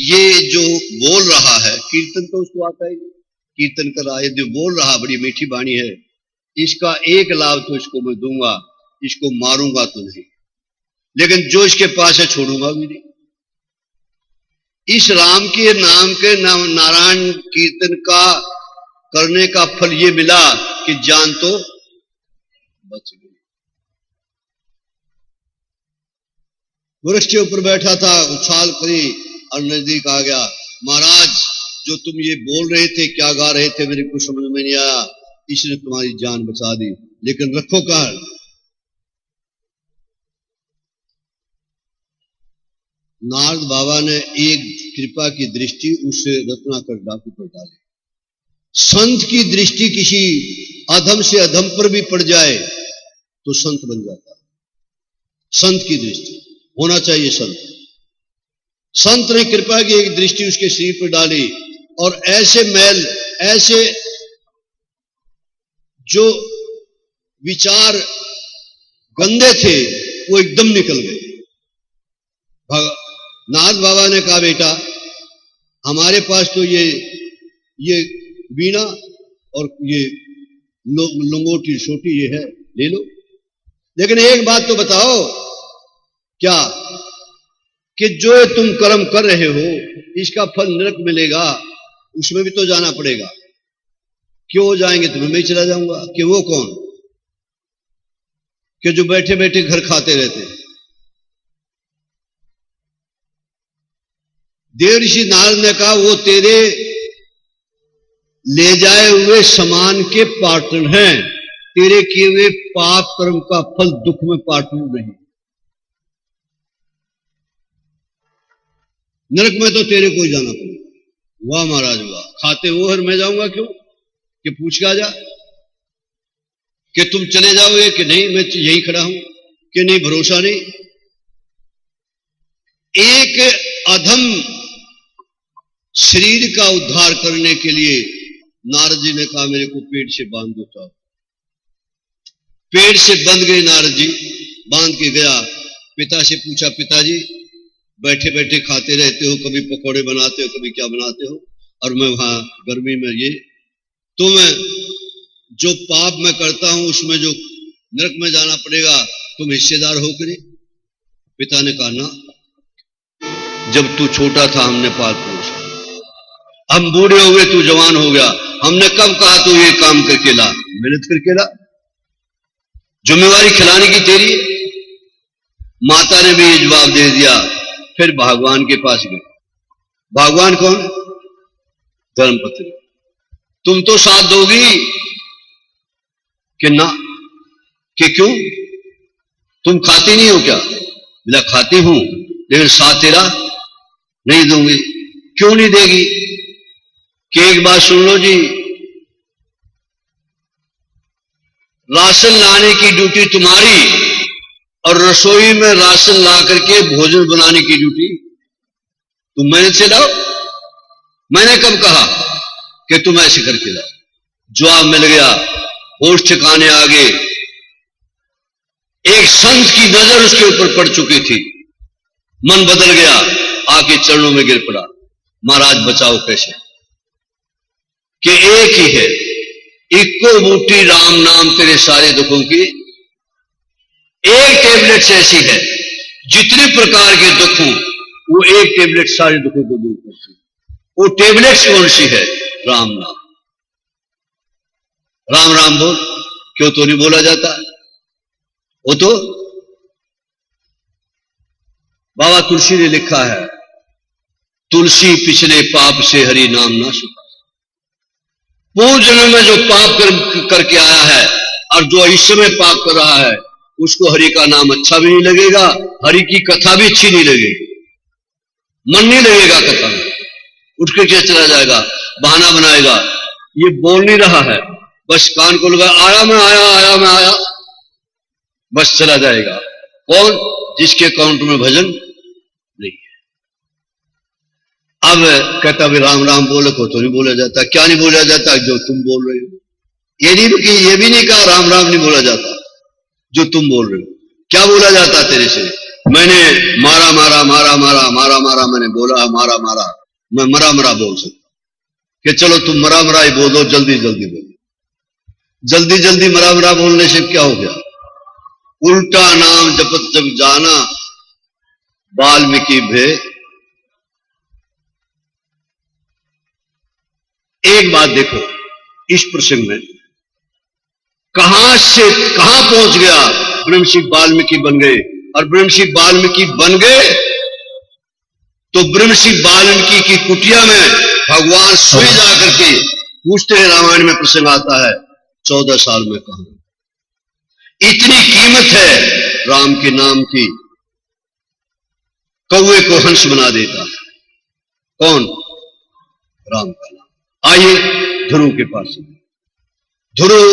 ये जो बोल रहा है, कीर्तन तो उसको आता ही नहीं, कीर्तन कर रहा है, जो बोल रहा बड़ी मीठी वाणी है, इसका एक लाभ तो इसको मैं दूंगा, इसको मारूंगा तो नहीं, लेकिन जो इसके पास है छोड़ूंगा भी नहीं। इस राम के नाम के नारायण कीर्तन का करने का फल ये मिला कि जान तो बच गई। वृक्ष के ऊपर बैठा था, उछाल करी और नजदीक आ गया। महाराज जो तुम ये बोल रहे थे, क्या गा रहे थे, मेरे को समझ में नहीं आया, इसने तुम्हारी जान बचा दी, लेकिन रखो कार। नारद बाबा ने एक कृपा की दृष्टि उसे रत्नाकर डाकू पर डाली। संत की दृष्टि किसी अधम से अधम पर भी पड़ जाए तो संत बन जाता है। संत की दृष्टि होना चाहिए। संत ने कृपा की एक दृष्टि उसके सिर पर डाली और ऐसे मैल, ऐसे जो विचार गंदे थे वो एकदम निकल गए। नारद बाबा ने कहा, बेटा हमारे पास तो ये वीणा और ये लंगोटी छोटी ये है, ले लो, लेकिन एक बात तो बताओ, क्या कि जो तुम कर्म कर रहे हो इसका फल नरक मिलेगा, उसमें भी तो जाना पड़ेगा। क्यों जाएंगे? तुम्हें मैं चला जाऊंगा। कि वो कौन कि जो बैठे बैठे घर खाते रहते हैं। देवर्षि नारद ने कहा वो तेरे ले जाए हुए समान के पार्टनर हैं, तेरे किए हुए पाप कर्म का फल दुख में पार्टनर नहीं। नरक में तो तेरे को ही जाना पड़ेगा। वाह महाराज वाह, खाते हो और मैं जाऊंगा क्यों? कि पूछ के आ जा कि तुम चले जाओगे कि नहीं, मैं यही खड़ा हूं कि नहीं, भरोसा नहीं। एक अधम शरीर का उद्धार करने के लिए नारद जी ने कहा मेरे को पेड़ से बांध दो। चाहो पेड़ से बंध गए नारद जी, बांध के गया। पिता से पूछा, पिताजी बैठे बैठे खाते रहते हो, कभी पकौड़े बनाते हो, कभी क्या बनाते हो, और मैं वहां गर्मी में ये तो मैं जो पाप मैं करता हूं उसमें जो नरक में जाना पड़ेगा, तुम हिस्सेदार हो करे? पिता ने कहा ना, जब तू छोटा था हमने पाल पोसा, हम बूढ़े हो गए, तू जवान हो गया, हमने कब कहा तू ये काम करके ला, मेहनत करके ला, जिम्मेवारी खिलाने की तेरी। माता ने भी ये जवाब दे दिया। फिर भगवान के पास गए। भगवान कौन? धर्मपत्नी। तुम तो साथ दोगी कि ना? कि क्यों? तुम खाती नहीं हो क्या? बोला खाती हूं, लेकिन साथ तेरा नहीं दूंगी। क्यों नहीं देगी? कि एक बात सुन लो जी, राशन लाने की ड्यूटी तुम्हारी और रसोई में राशन ला करके भोजन बनाने की ड्यूटी तुम मेहनत से लाओ। मैंने कब कहा कि तुम ऐसे करके लाओ? जवाब मिल गया, होश ठिकाने आ गए। एक संत की नजर उसके ऊपर पड़ चुकी थी, मन बदल गया, आके चरणों में गिर पड़ा। महाराज बचाओ कैसे? कि एक ही है, इक्को बूटी राम नाम तेरे सारे दुखों की। एक टेबलेट ऐसी है, जितने प्रकार के दुख हों वो एक टेबलेट सारे दुखों को दूर करती है। वो टेबलेट कौन सी है? राम नाम। राम राम बोल, क्यों तो नहीं बोला जाता? वो तो बाबा तुलसी ने लिखा है, तुलसी पिछले पाप से हरि नाम ना सुखा। पूर्व जन्म में जो पाप करके आया है और जो इस समय पाप कर रहा है, उसको हरि का नाम अच्छा भी नहीं लगेगा, हरि की कथा भी अच्छी नहीं लगेगी, मन नहीं लगेगा कथा में, उठ के क्या चला जाएगा, बहाना बनाएगा। ये बोल नहीं रहा है, बस कान को लगा, आया मैं आया, आया मैं आया, बस चला जाएगा। कौन? जिसके अकाउंट में भजन नहीं है। अब कहता भी राम राम बोले को तो नहीं बोला जाता। क्या नहीं बोला जाता? जो तुम बोल रहे हो। ये भी नहीं कहा राम राम नहीं बोला जाता, जो तुम बोल रहे हो। क्या बोला जाता तेरे से? मैंने मारा मारा मारा मारा मारा मारा, मैंने बोला मारा मारा, मैं मरा मरा बोल सकता। कि चलो तुम मरा मरा ही बोल दो, जल्दी जल्दी बोलो। जल्दी जल्दी मरा मरा बोलने से क्या हो गया? उल्टा नाम जपत जब जाना, वाल्मीकि भे। एक बात देखो, इस प्रसंग में कहां से कहां पहुंच गया। ब्रह्मर्षि वाल्मीकि बन गए, और ब्रह्मर्षि वाल्मीकि बन गए तो ब्रह्मर्षि वाल्मीकि की कुटिया में भगवान स्वयं जाकर के पूछते हैं। रामायण में प्रसंग आता है, 14 साल में कहां? इतनी कीमत है राम के नाम की, कौवे को हंस बना देता है। कौन? राम का नाम। आइए ध्रुव के पास। ध्रुव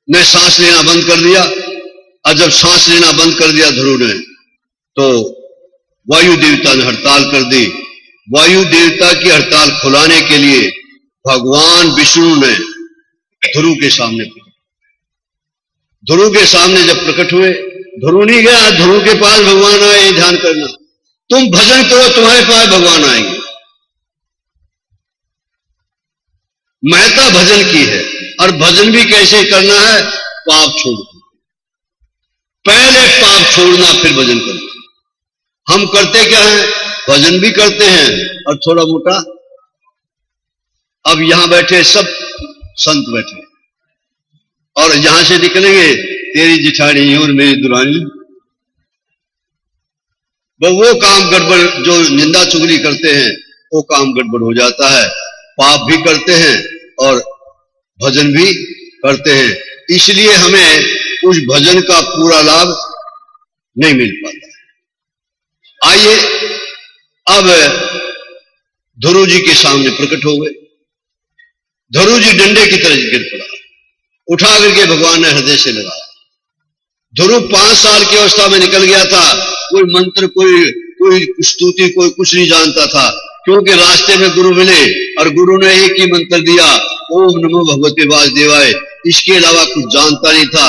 ने सांस लेना बंद कर दिया, और जब सांस लेना बंद कर दिया ध्रुव ने, तो वायु देवता ने हड़ताल कर दी। वायु देवता की हड़ताल खुलाने के लिए भगवान विष्णु ने ध्रुव के सामने जब प्रकट हुए, ध्रुव नहीं गया, ध्रुव के पास भगवान आए। ध्यान करना, तुम भजन करो, तुम्हारे पास भगवान आएंगे। महत्ता भजन की है, और भजन भी कैसे करना है? पाप छोड़, पहले पाप छोड़ना फिर भजन करना। हम करते क्या है? भजन भी करते हैं और थोड़ा मोटा। अब यहां बैठे सब संत बैठे, और यहां से निकलेंगे तेरी जिठानी और मेरी दुरानी, वो काम गड़बड़, जो निंदा चुगली करते हैं वो काम गड़बड़ हो जाता है, पाप भी करते हैं और भजन भी करते हैं, इसलिए हमें उस भजन का पूरा लाभ नहीं मिल पाता। आइए अब ध्रुव जी के सामने प्रकट हो गए। ध्रुव जी डंडे की तरह गिर पड़ा, उठा करके भगवान ने हृदय से लगाया। ध्रुव 5 साल की अवस्था में निकल गया था, कोई मंत्र, कोई स्तुति, कोई कुछ नहीं जानता था, क्योंकि रास्ते में गुरु मिले और गुरु ने एक ही मंत्र दिया, ओम नमो भगवते वासुदेवाय, इसके अलावा कुछ जानता नहीं था।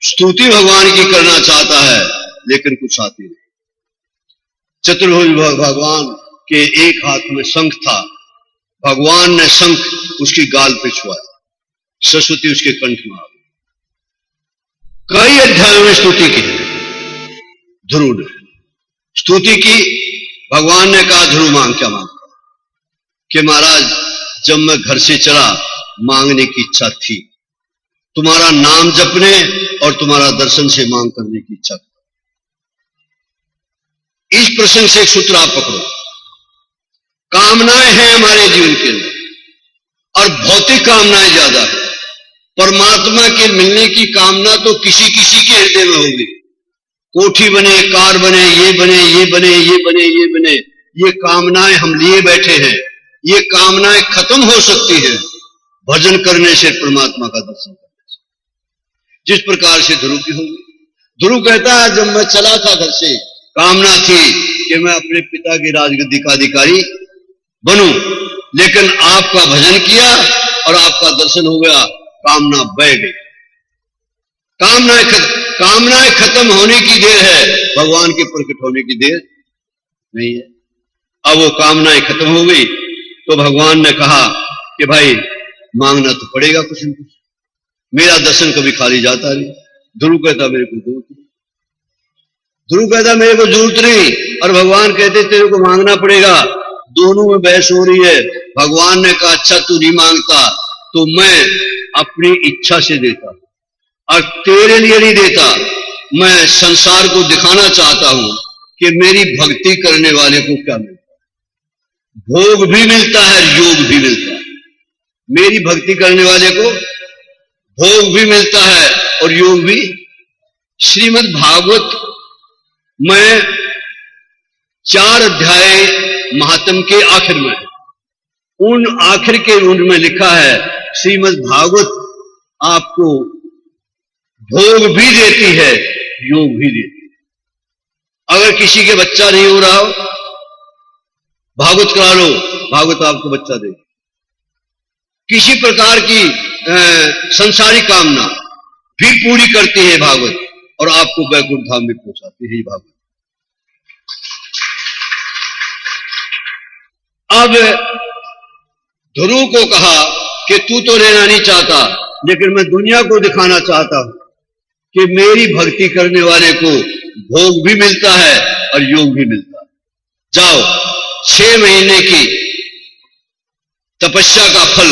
स्तुति भगवान की करना चाहता है लेकिन कुछ आती नहीं। चतुर्भुज भगवान के एक हाथ में शंख था, भगवान ने शंख उसकी गाल पे छुआया, सरस्वती उसके कंठ में आ गई। कई अध्यायों में स्तुति की, ध्रुव ने स्तुति की। भगवान ने कहा ध्रुव मांग, क्या मांगता? कि महाराज जब मैं घर से चला मांगने की इच्छा थी, तुम्हारा नाम जपने और तुम्हारा दर्शन से मांग करने की इच्छा थी। इस प्रसंग से एक सूत्र आप पकड़ो। कामनाएं हैं हमारे जीवन के अंदर और भौतिक कामनाएं ज्यादा है। परमात्मा के मिलने की कामना तो किसी किसी के हृदय में होगी। कोठी बने, कार बने, ये बने, ये बने, ये बने, ये बने, ये कामनाएं हम लिए बैठे हैं। ये कामनाएं खत्म हो सकती हैं भजन करने से, परमात्मा का दर्शन करने से, जिस प्रकार से ध्रुव की होगी। ध्रुव कहता है जब मैं चला था घर से, कामना थी कि मैं अपने पिता की राजगद्दी का अधिकारी बनूं, लेकिन आपका भजन किया और आपका दर्शन हो गया, कामना बह गई। कामनाएं खत्म होने की देर है, भगवान के प्रकट होने की देर नहीं है। अब वो कामनाएं खत्म हो गई तो भगवान ने कहा कि भाई मांगना तो पड़ेगा कुछ न कुछ, मेरा दर्शन कभी खाली जाता नहीं। ध्रुव कहता मेरे को जरूरत नहीं, ध्रुव कहता मेरे को जरूरत नहीं, और भगवान कहते तेरे को मांगना पड़ेगा। दोनों में बहस हो रही है। भगवान ने कहा अच्छा तू नहीं मांगता तो मैं अपनी इच्छा से देता, और तेरे लिए नहीं देता। मैं संसार को दिखाना चाहता हूं कि मेरी भक्ति करने वाले को क्या मिलता है, भोग भी मिलता है, योग भी मिलता है। मेरी भक्ति करने वाले को भोग भी मिलता है और योग भी। श्रीमद् भागवत में 4 अध्याय महात्म के आखिर में, उन आखिर के उनमें लिखा है श्रीमद् भागवत आपको भोग भी देती है, योग भी देती है। अगर किसी के बच्चा नहीं हो रहा हो, भागवत करा लो, भागवत आपको बच्चा देगी। किसी प्रकार की संसारिक कामना भी पूरी करती है भागवत, और आपको बैकुंठ धाम में पहुंचाती है भागवत। अब ध्रुव को कहा कि तू तो लेना नहीं चाहता, लेकिन मैं दुनिया को दिखाना चाहता हूं कि मेरी भक्ति करने वाले को भोग भी मिलता है और योग भी मिलता है। जाओ 6 महीने की तपस्या का फल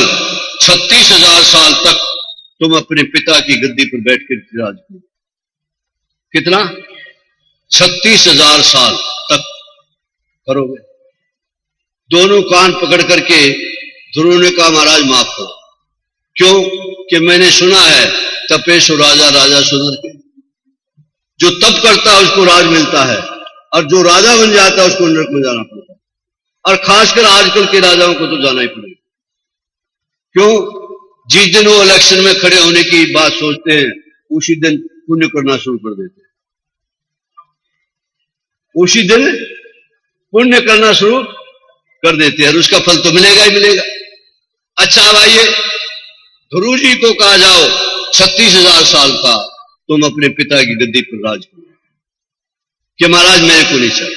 36,000 साल तक तुम अपने पिता की गद्दी पर बैठकर विराज करो। कितना? 36,000 साल तक करोगे। दोनों कान पकड़ करके ध्रुव ने कहा महाराज माफ करो। क्यों? कि मैंने सुना है तपेश राजा राजा सुधर के, जो तप करता है उसको राज मिलता है, और जो राजा बन जाता है उसको नरक में जाना पड़ता है। और खासकर आजकल के राजाओं को तो जाना ही पड़ेगा। क्यों? जिस दिन वो इलेक्शन में खड़े होने की बात सोचते हैं, उसी दिन पुण्य करना शुरू कर देते हैं। उसी दिन पुण्य करना शुरू कर देते हैं, और उसका फल तो मिलेगा ही मिलेगा। अच्छा अब आइए, ध्रुव जी को कहा जाओ 36,000 साल का तुम अपने पिता की गद्दी पर राज करो, कि महाराज मेरे को नहीं चाहिए।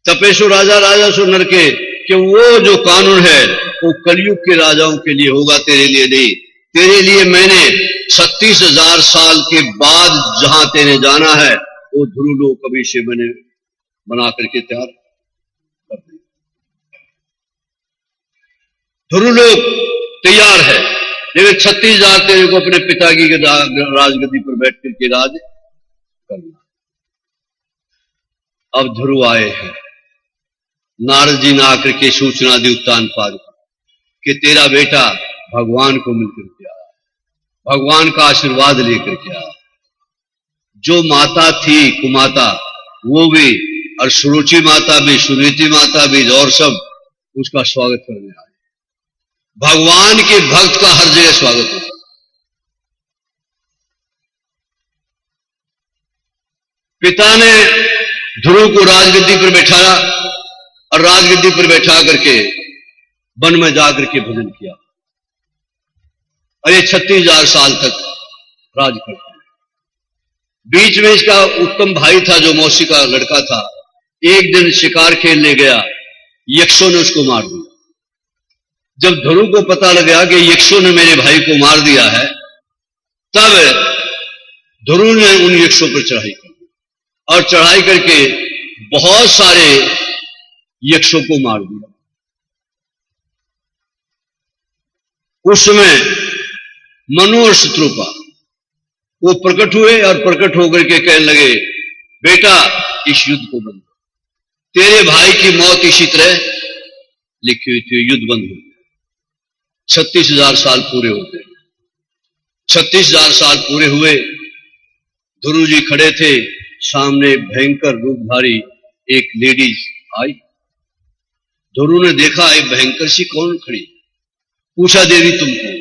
तपेश्वर राजा राजा सो नर के, कि वो जो कानून है वो कलयुग के राजाओं के लिए होगा, तेरे लिए नहीं। तेरे लिए मैंने 36,000 साल के बाद जहां तेरे जाना है वो ध्रुव लोक कभी से मैंने बना करके तैयार कर दिया। ध्रुव लोक तैयार है, लेकिन 36,000 तेरे को अपने पिता की राजगद्दी पर बैठ करके राज करना। अब ध्रुव आए हैं। नारद जी ने आकर के सूचना दी उत्तान पाद कि तेरा बेटा भगवान को मिलकर के आया, भगवान का आशीर्वाद लेकर के आया। जो माता थी कुमाता वो भी, और सुरुचि माता भी, सुनीति माता भी, और सब उसका स्वागत करने आए। भगवान के भक्त का हर जगह स्वागत होता है। पिता ने ध्रुव को राजगद्दी पर बैठाया और राजगद्दी पर बैठा करके वन में जाकर के भजन किया। और ये 36,000 साल तक राज करता है। बीच में इसका उत्तम भाई था जो मौसी का लड़का था, एक दिन शिकार खेलने गया, यक्षों ने उसको मार दिया। जब ध्रुव को पता लगा कि यक्षों ने मेरे भाई को मार दिया है, तब ध्रुव ने उन यक्षों पर चढ़ाई की और चढ़ाई करके बहुत सारे यक्षों को मार दिया। उस समय मनु और शत्रुपा वो प्रकट हुए और प्रकट होकर के कहने लगे, बेटा इस युद्ध को बंद, तेरे भाई की मौत इसी तरह लिखी हुई थी, युद्ध बंद हो गया। 36,000 साल पूरे हो गए। 36,000 साल पूरे हुए। ध्रुव जी खड़े थे, सामने भयंकर रूपधारी एक लेडीज आई। ध्रुव ने देखा एक भयंकर सी कौन खड़ी, पूछा देवी तुम कौन?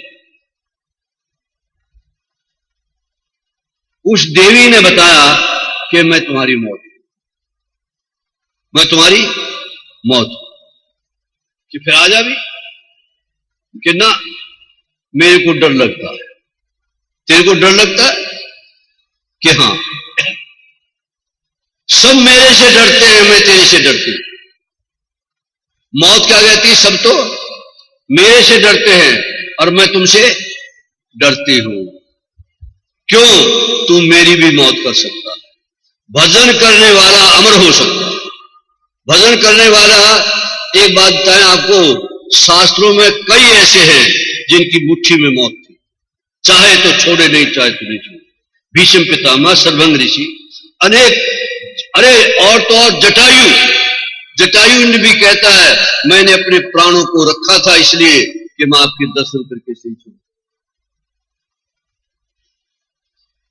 उस देवी ने बताया कि मैं तुम्हारी मौत, मैं तुम्हारी मौत। कि फिर आ जा भी, कि ना मेरे को डर लगता है। तेरे को डर लगता है? कि हां, सब मेरे से डरते हैं, मैं तेरे से डरती हूं। मौत क्या कहती है? सब तो मेरे से डरते हैं और मैं तुमसे डरती हूं। क्यों? तू मेरी भी मौत कर सकता है। भजन करने वाला अमर हो सकता है। भजन करने वाला, एक बात बताएं आपको, शास्त्रों में कई ऐसे हैं जिनकी मुट्ठी में मौत थी, चाहे तो छोड़े नहीं, चाहे तो नहीं छोड़े। भीष्म पितामह, सर्वंग ऋषि, अनेक, अरे और तो और जटायु ने भी कहता है मैंने अपने प्राणों को रखा था इसलिए कि मैं आपके दर्शन करके सही छोड़।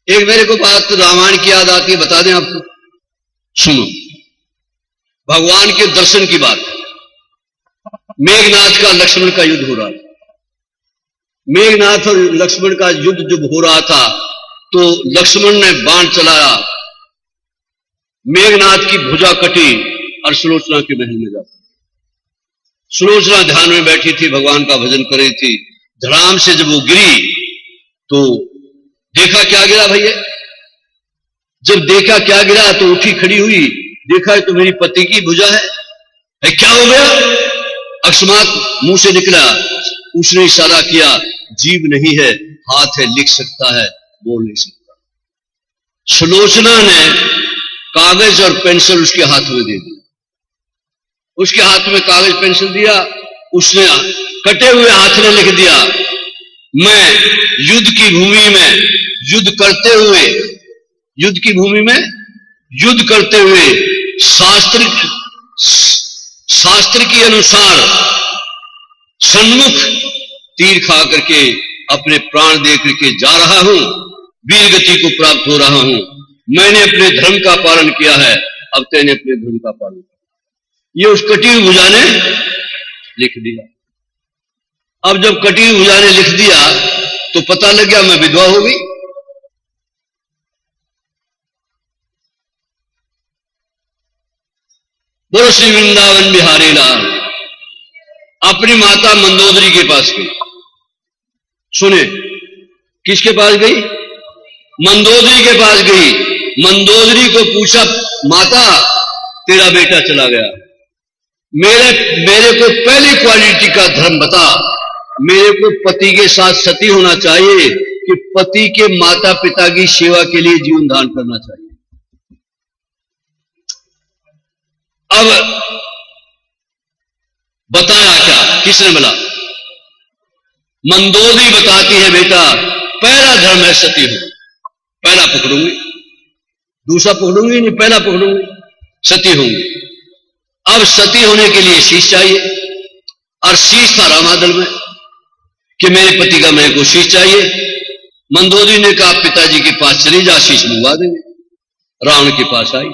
एक मेरे को बात रामायण की याद आती है, बता दें आपको, सुनो। भगवान के दर्शन की बात है। मेघनाथ का लक्ष्मण का युद्ध हो रहा था। मेघनाथ और लक्ष्मण का युद्ध जब हो रहा था तो लक्ष्मण ने बाण चलाया, मेघनाथ की भुजा कटी और सुलोचना के महल में जाती। सुलोचना ध्यान में बैठी थी, भगवान का भजन कर रही थी। धड़ाम से जब वो गिरी तो देखा क्या गिरा भैया। जब देखा क्या गिरा तो उठी खड़ी हुई, देखा तो मेरी पति की भुजा है। क्या हो गया? अकस्मात मुंह से निकला, उसने इशारा किया, जीभ नहीं है, हाथ है, लिख सकता है, बोल नहीं सकता। सुलोचना ने कागज और पेंसिल उसके हाथ में दे दिया। उसके हाथ में कागज पेंसिल दिया, उसने कटे हुए हाथ में लिख दिया, मैं युद्ध की भूमि में युद्ध करते हुए शास्त्र के अनुसार सन्मुख तीर खा करके अपने प्राण दे करके जा रहा हूं, वीर गति को प्राप्त हो रहा हूं। मैंने अपने धर्म का पालन किया है, अब तेने अपने धर्म का पालन किया। ये उस कटी हुई भुजा ने लिख दिया। अब जब कटी हुई भुजा ने लिख दिया तो पता लग गया मैं विधवा हो गई। बोलो श्री वृंदावन बिहारी लाल। अपनी माता मंदोदरी के पास गई। सुने, किसके पास गई? मंदोदरी के पास गई। मंदोदरी को पूछा, माता तेरा बेटा चला गया, मेरे को पहली क्वालिटी का धर्म बता। मेरे को पति के साथ सती होना चाहिए कि पति के माता पिता की सेवा के लिए जीवन दान करना चाहिए। अब बताया क्या, किसने बोला? मंदोदरी बताती है, बेटा पहला धर्म है सती हो। पहला पकड़ूंगी, दूसरा पकड़ूंगी नहीं, पहला पकड़ूंगी। सती होंगी। अब सती होने के लिए शीश चाहिए, और शीश था रामादल में कि मेरे पति का मेरे को शीश चाहिए। मंदोदरी ने कहा पिताजी के पास चली जा, शीश मंगवा देंगे। रावण के पास आई,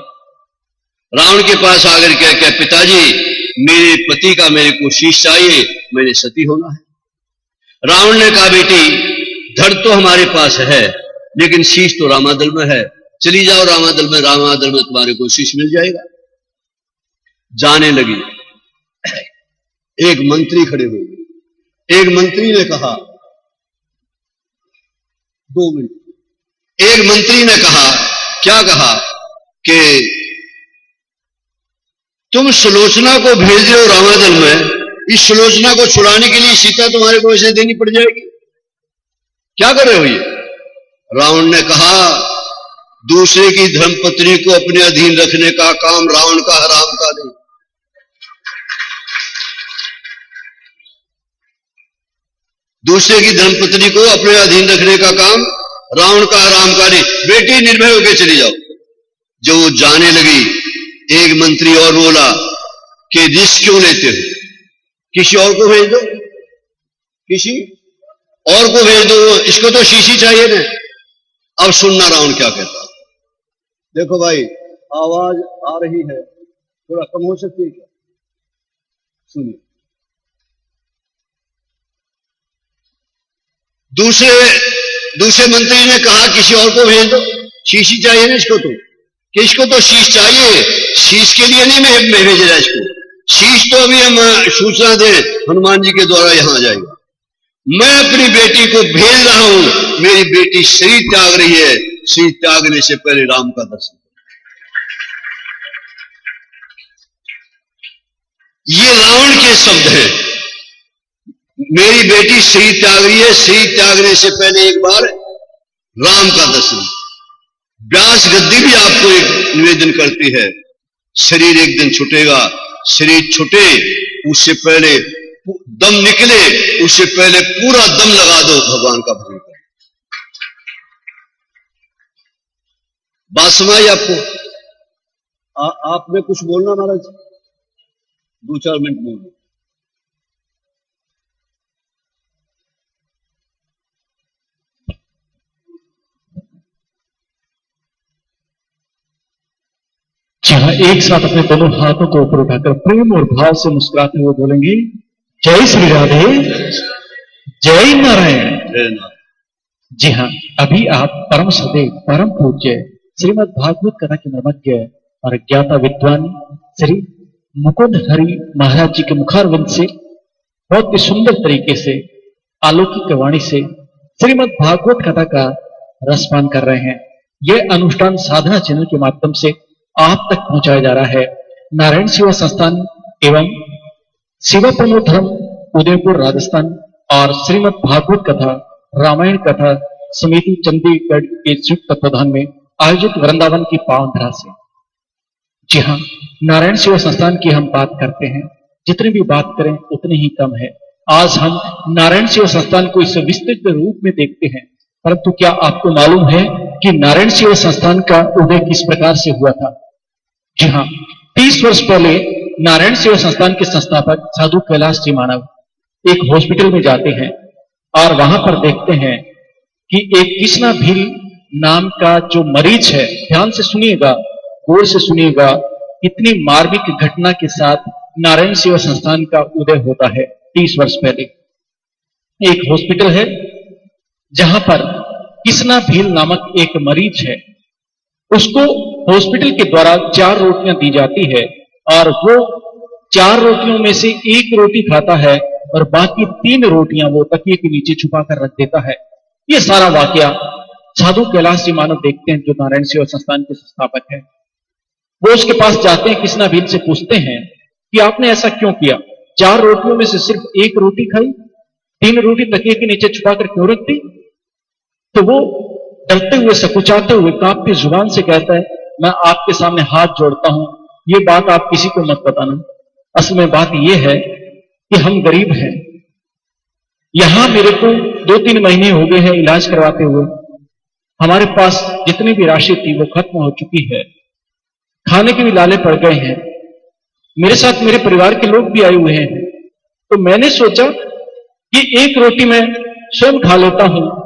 रावण के पास आकर कह पिताजी मेरे पति का मेरे को शीश चाहिए, मेरे सती होना है। रावण ने कहा बेटी धड़ तो हमारे पास है, लेकिन शीश तो रामादल में है, चली जाओ रामादल में, रामादल में तुम्हारे को शीश मिल जाएगा। जाने लगी, एक मंत्री खड़े हो गए। एक मंत्री ने कहा 2 मिनट। एक मंत्री ने कहा, क्या कहा कि तुम सुलोचना को भेज रहे हो रामादल में, इस सुलोचना को छुड़ाने के लिए सीता तुम्हारे को ऐसे देनी पड़ जाएगी, क्या कर रहे हो ये? रावण ने कहा दूसरे की धर्मपत्नी को अपने अधीन रखने का काम रावण का हराम का नहीं। दूसरे की धर्मपत्नी को अपने अधीन रखने का काम रावण का हराम का नहीं। बेटी निर्भय होकर चली जाओ। जो वो जाने लगी, एक मंत्री और बोला कि रिस्क क्यों लेते हो, किसी और को भेज दो, किसी और को भेज दो, इसको तो शीशी चाहिए ना। अब सुनना रावण क्या कहता। देखो भाई आवाज आ रही है, थोड़ा कम हो सकती है क्या? सुनिए। दूसरे मंत्री ने कहा किसी और को भेज दो, शीशी चाहिए ना इसको, तो किसको तो शीश चाहिए, शीश के लिए नहीं मैं भेज रहा इसको। शीश तो अभी हम सूचना दें हनुमान जी के द्वारा यहां आ जाएगा। मैं अपनी बेटी को भेज रहा हूं, मेरी बेटी शरीर त्याग रही है, शरीर त्यागने से पहले राम का दर्शन। ये रावण के शब्द हैं। मेरी बेटी शरीर त्याग रही है, शरीर त्यागने से पहले एक बार राम का दर्शन। व्यास गद्दी भी आपको एक निवेदन करती है, शरीर एक दिन छूटेगा, शरीर छूटे उससे पहले दम निकले, उससे पहले पूरा दम लगा दो भगवान का भजन करो। बात समझ आपको? आपने कुछ बोलना महाराज, 2-4 मिनट बोलो। जहां एक साथ अपने दोनों हाथों को ऊपर उठाकर प्रेम और भाव से मुस्कुराते हुए बोलेंगे जय श्री राधे, जय नारायण। जी हाँ, अभी आप परम सदैव परम पूज्य श्रीमद् भागवत कथा के मर्मज्ञ और ज्ञाता विद्वान श्री मुकुंद हरि महाराज जी के मुखारविंद से बहुत ही सुंदर तरीके से अलौकिक वाणी से श्रीमद् भागवत कथा का रसपान कर रहे हैं। यह अनुष्ठान साधना चैनल के माध्यम से आप तक पहुंचाया जा रहा है। नारायण सेवा संस्थान एवं सेवा प्रमोद धर्म उदयपुर राजस्थान और श्रीमद् भागवत कथा रामायण कथा समिति चंडीगढ़ के संयुक्त तत्वाधान में आयोजित वृंदावन की पावन धरा से। जी हाँ, नारायण सेवा संस्थान की हम बात करते हैं, जितनी भी बात करें उतनी ही कम है। आज हम नारायण सेवा संस्थान को इस विस्तृत रूप में देखते हैं, परंतु क्या आपको मालूम है कि नारायण सेवा संस्थान का उदय किस प्रकार से हुआ था? जी हाँ, 30 वर्ष पहले नारायण सेवा संस्थान के संस्थापक साधु कैलाश जी मानव एक हॉस्पिटल में जाते हैं और वहां पर देखते हैं कि एक कृष्णा भील नाम का जो मरीज है, ध्यान से सुनिएगा, गौर से सुनिएगा, इतनी मार्मिक घटना के साथ नारायण सेवा संस्थान का उदय होता है। 30 वर्ष पहले एक हॉस्पिटल है जहां पर कृष्णा भील नामक एक मरीज है, उसको हॉस्पिटल के द्वारा 4 रोटियां दी जाती है और वो 4 रोटियों में से 1 रोटी खाता है और बाकी 3 रोटियां वो तकिए के नीचे छुपा कर रख देता है। ये सारा वाकया साधु कैलाश जी मानव देखते हैं, जो नारायण सेवा संस्थान के संस्थापक है। वो उसके पास जाते हैं, कृष्णा भील से पूछते हैं कि आपने ऐसा क्यों किया, 4 रोटियों में से सिर्फ 1 रोटी खाई, 3 रोटी तकिए के नीचे छुपा कर क्यों रख दी? तो वो डरते हुए, सकुचाते हुए, कांपती जुबान से कहता है, मैं आपके सामने हाथ जोड़ता हूं, ये बात आप किसी को मत बताना। असल में बात यह है कि हम गरीब हैं, यहां मेरे को 2-3 महीने हो गए हैं इलाज करवाते हुए, हमारे पास जितनी भी राशि थी वो खत्म हो चुकी है। खाने के भी लाले पड़ गए हैं। मेरे साथ मेरे परिवार के लोग भी आए हुए हैं, तो मैंने सोचा कि एक रोटी मैं स्वयं खा लेता हूं